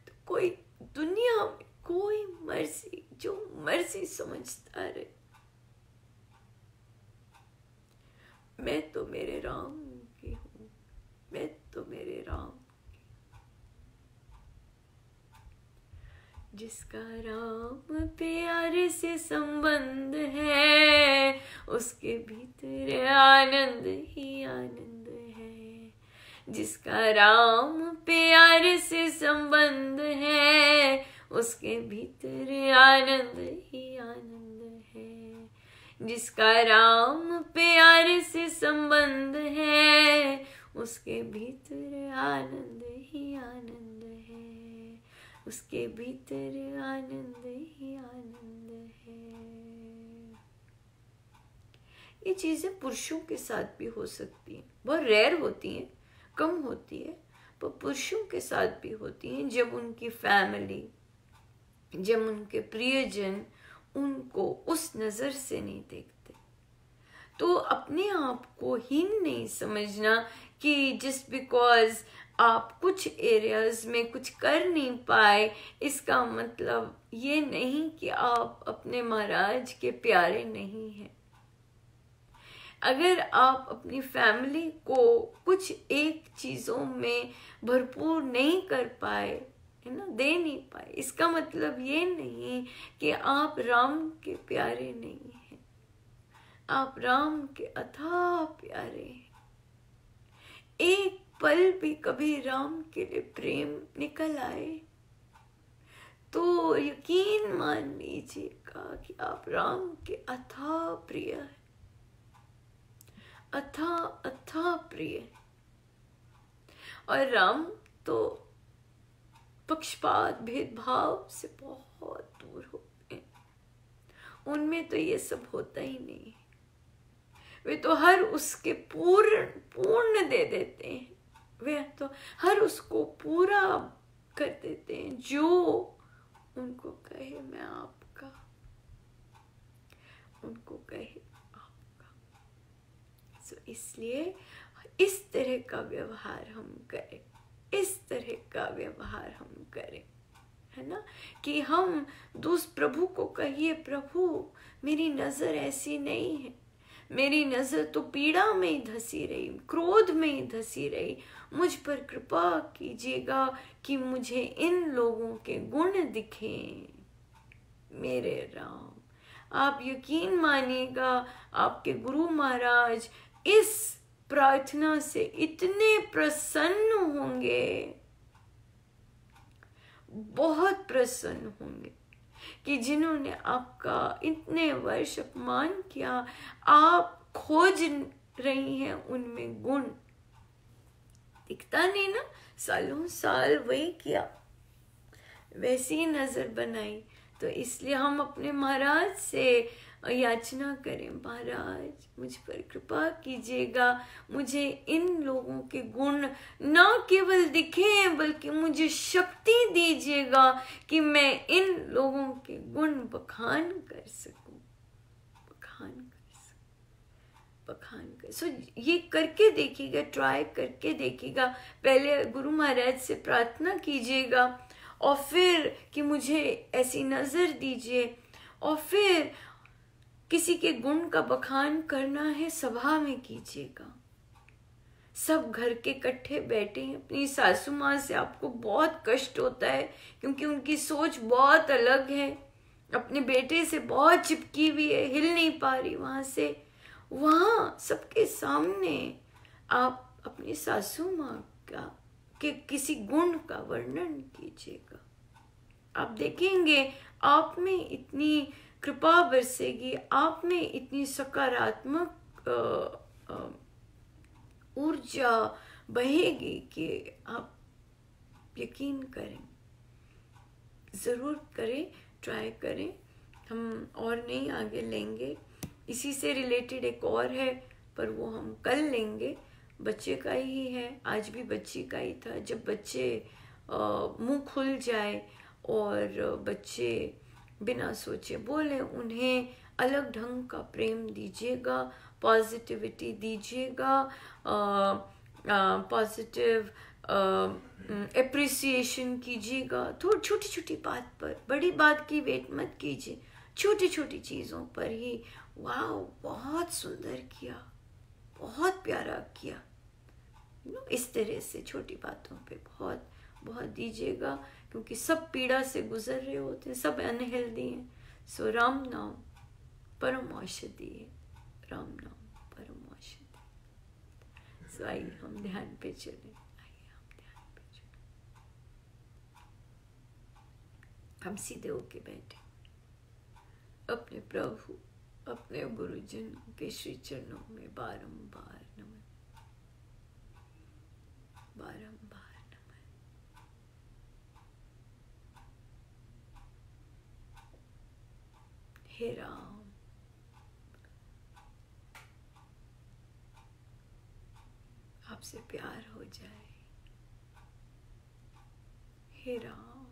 तो कोई दुनिया में कोई मर्जी, जो मर्जी समझता रहे, मैं तो मेरे राम की हूं, मैं तो मेरे राम की। जिसका राम प्यारे से संबंध है, उसके भीतर आनंद ही आनंद है। जिसका राम प्यारे से संबंध है, उसके भीतर आनंद ही आनंद है। जिसका राम प्यारे से संबंध है, उसके भीतर आनंद ही आनंद है, उसके भीतर आनंद ही आनंद है। ये चीजें पुरुषों के साथ भी हो सकती हैं, बहुत रेयर होती हैं, कम होती है, पर पुरुषों के साथ भी होती हैं। जब उनकी फैमिली, जब उनके प्रियजन उनको उस नजर से नहीं देखते, तो अपने आप को हीन नहीं समझना कि जस्ट बिकॉज आप कुछ एरियाज में कुछ कर नहीं पाए, इसका मतलब ये नहीं कि आप अपने महाराज के प्यारे नहीं हैं। अगर आप अपनी फैमिली को कुछ एक चीजों में भरपूर नहीं कर पाए, है ना, दे नहीं पाए, इसका मतलब ये नहीं कि आप राम के प्यारे नहीं हैं। आप राम के अथाह प्यारे हैं। एक पल भी कभी राम के लिए प्रेम निकल आए तो यकीन मान लीजिएगा कि आप राम के अथाह प्रिय हैं, अथाह अथाह प्रिय। और राम तो पक्षपात भेदभाव से बहुत दूर होते हैं, उनमें तो ये सब होता ही नहीं। वे तो हर उसके पूर्ण दे देते हैं, वे तो हर उसको पूरा कर देते हैं जो उनको कहे मैं आपका, उनको कहे आपका। सो इसलिए इस तरह का व्यवहार हम करें, इस तरह का व्यवहार हम करें। है ना, कि हम उस प्रभु को कहिए, प्रभु मेरी नजर ऐसी नहीं है, मेरी नजर तो पीड़ा में ही धसी रही, क्रोध में ही धसी रही, मुझ पर कृपा कीजिएगा कि मुझे इन लोगों के गुण दिखें। मेरे राम, आप यकीन मानिएगा, आपके गुरु महाराज इस प्रार्थना से इतने प्रसन्न होंगे, बहुत प्रसन्न होंगे, कि जिन्होंने आपका इतने वर्ष अपमान किया, आप खोज रही हैं उनमें गुण। दिखता नहीं ना, सालों साल वही किया, वैसी ही नजर बनाई। तो इसलिए हम अपने महाराज से याचना करें, महाराज मुझ पर कृपा कीजिएगा, मुझे इन लोगों के गुण न केवल दिखें बल्कि मुझे शक्ति दीजिएगा कि मैं इन लोगों के गुण बखान कर सकूं, बखान कर। सो ये करके देखिएगा, ट्राई करके देखिएगा। पहले गुरु महाराज से प्रार्थना कीजिएगा, और फिर कि मुझे ऐसी नजर दीजिए, और फिर किसी के गुण का बखान करना है सभा में कीजिएगा। सब घर के इकट्ठे बैठे हैं, अपनी सासू माँ से आपको बहुत कष्ट होता है क्योंकि उनकी सोच बहुत अलग है, अपने बेटे से बहुत चिपकी हुई है, हिल नहीं पा रही वहां से। वहां सबके सामने आप अपनी सासू माँ का के किसी गुण का वर्णन कीजिएगा। आप देखेंगे आप में इतनी कृपा बरसेगी, आप में इतनी सकारात्मक ऊर्जा बहेगी कि आप यकीन करें, जरूर करें, ट्राई करें। हम और नहीं आगे लेंगे, इसी से रिलेटेड एक और है पर वो हम कल लेंगे, बच्चे का ही है, आज भी बच्ची का ही था। जब बच्चे मुंह खुल जाए और बच्चे बिना सोचे बोले, उन्हें अलग ढंग का प्रेम दीजिएगा, पॉजिटिविटी दीजिएगा, पॉजिटिव एप्रिसिएशन कीजिएगा। थोड़ी छोटी छोटी बात पर, बड़ी बात की वेट मत कीजिए, छोटी छोटी चीज़ों पर ही वाह बहुत सुंदर किया, बहुत प्यारा किया, इस तरह से छोटी बातों पे बहुत बहुत दीजिएगा, क्योंकि सब पीड़ा से गुजर रहे होते हैं, सब अनहेल्दी हैं। सो राम नाम परम औषधि है, राम नाम परम औषधि। सो आइए हम ध्यान पे चले, हम सीधे होके बैठे, अपने प्रभु, अपने गुरुजन के श्री चरणों में बारंबार नमन, बारंबार नमन। हे राम, आपसे प्यार हो जाए। हे राम,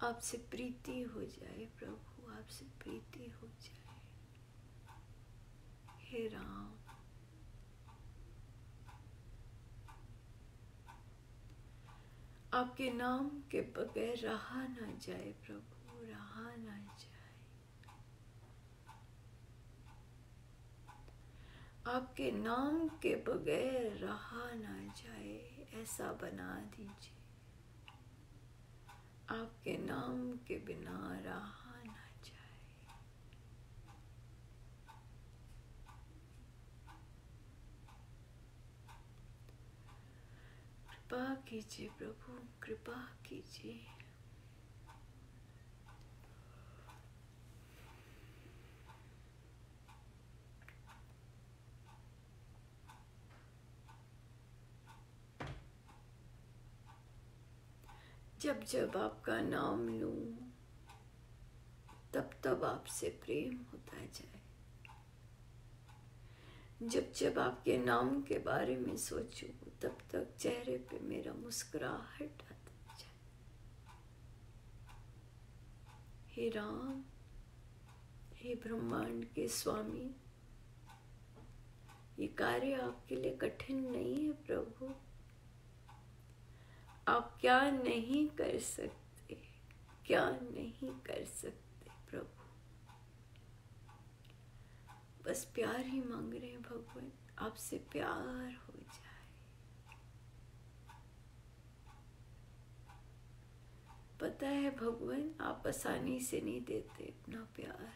आपसे प्रीति हो जाए। प्रभु, आपसे प्रीति हो जाए। हे राम, आपके नाम के बगैर रहा ना जाए। प्रभु, रहा ना जाए। आपके नाम के बगैर रहा ना जाए, ऐसा बना दीजिए। आपके नाम के बिना रहा ना जाए। कृपा कीजिए प्रभु, कृपा कीजिए। जब जब आपका नाम लूं, तब तब आपसे प्रेम होता जाए। जब जब आपके नाम के बारे में सोचूं, तब तक चेहरे पे मेरा मुस्कुराहट आता जाए। हे राम, हे ब्रह्मांड के स्वामी, ये कार्य आपके लिए कठिन नहीं है प्रभु। आप क्या नहीं कर सकते, क्या नहीं कर सकते प्रभु। बस प्यार ही मांग रहे हैं भगवान, आपसे प्यार हो जाए। पता है भगवान, आप आसानी से नहीं देते अपना प्यार,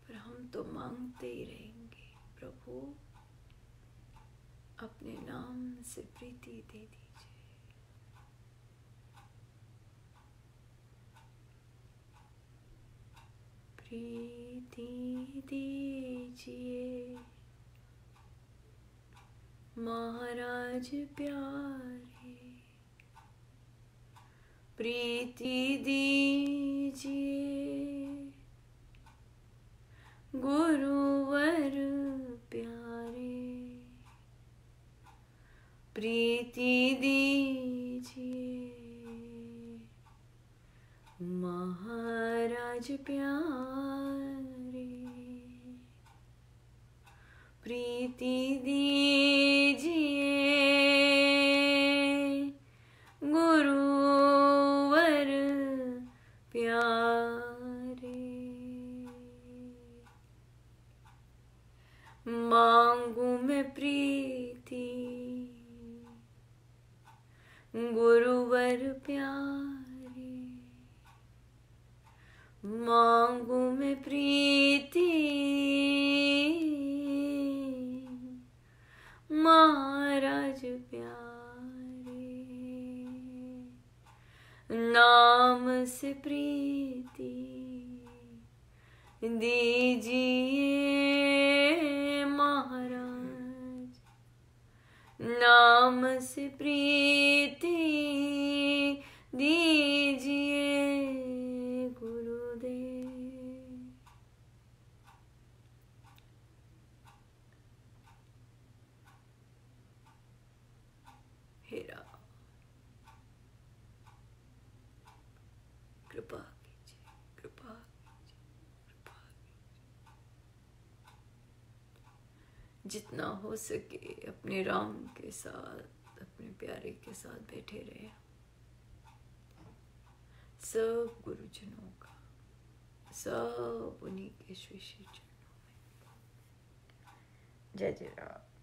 पर हम तो मांगते ही रहेंगे प्रभु। अपने नाम से प्रीति दे दीजिए। प्रीति दीजिए महाराज प्यारे, प्रीति दीजिए गुरुवर प्यारे, प्रीति दीजिए महाराज प्यारे, प्रीति दीजिए गुरुवर प्यारे। मांगू मैं प्रीति गुरुवर प्यारे, मांगू मैं प्रीति महाराज प्यारे। नाम से प्रीति दीजिए महाराज, नाम से प्रीति दीजिए गुरुदेव। हे राम, कृपा कीजिए, कृपा कीजिए, कृपा कीजिए। जितना हो सके अपने राम के साथ, अपने प्यारे के साथ बैठे रहे। सब गुरुजनों का, सब उन्हीं के श्री श्री चरणों में। जय जय राम।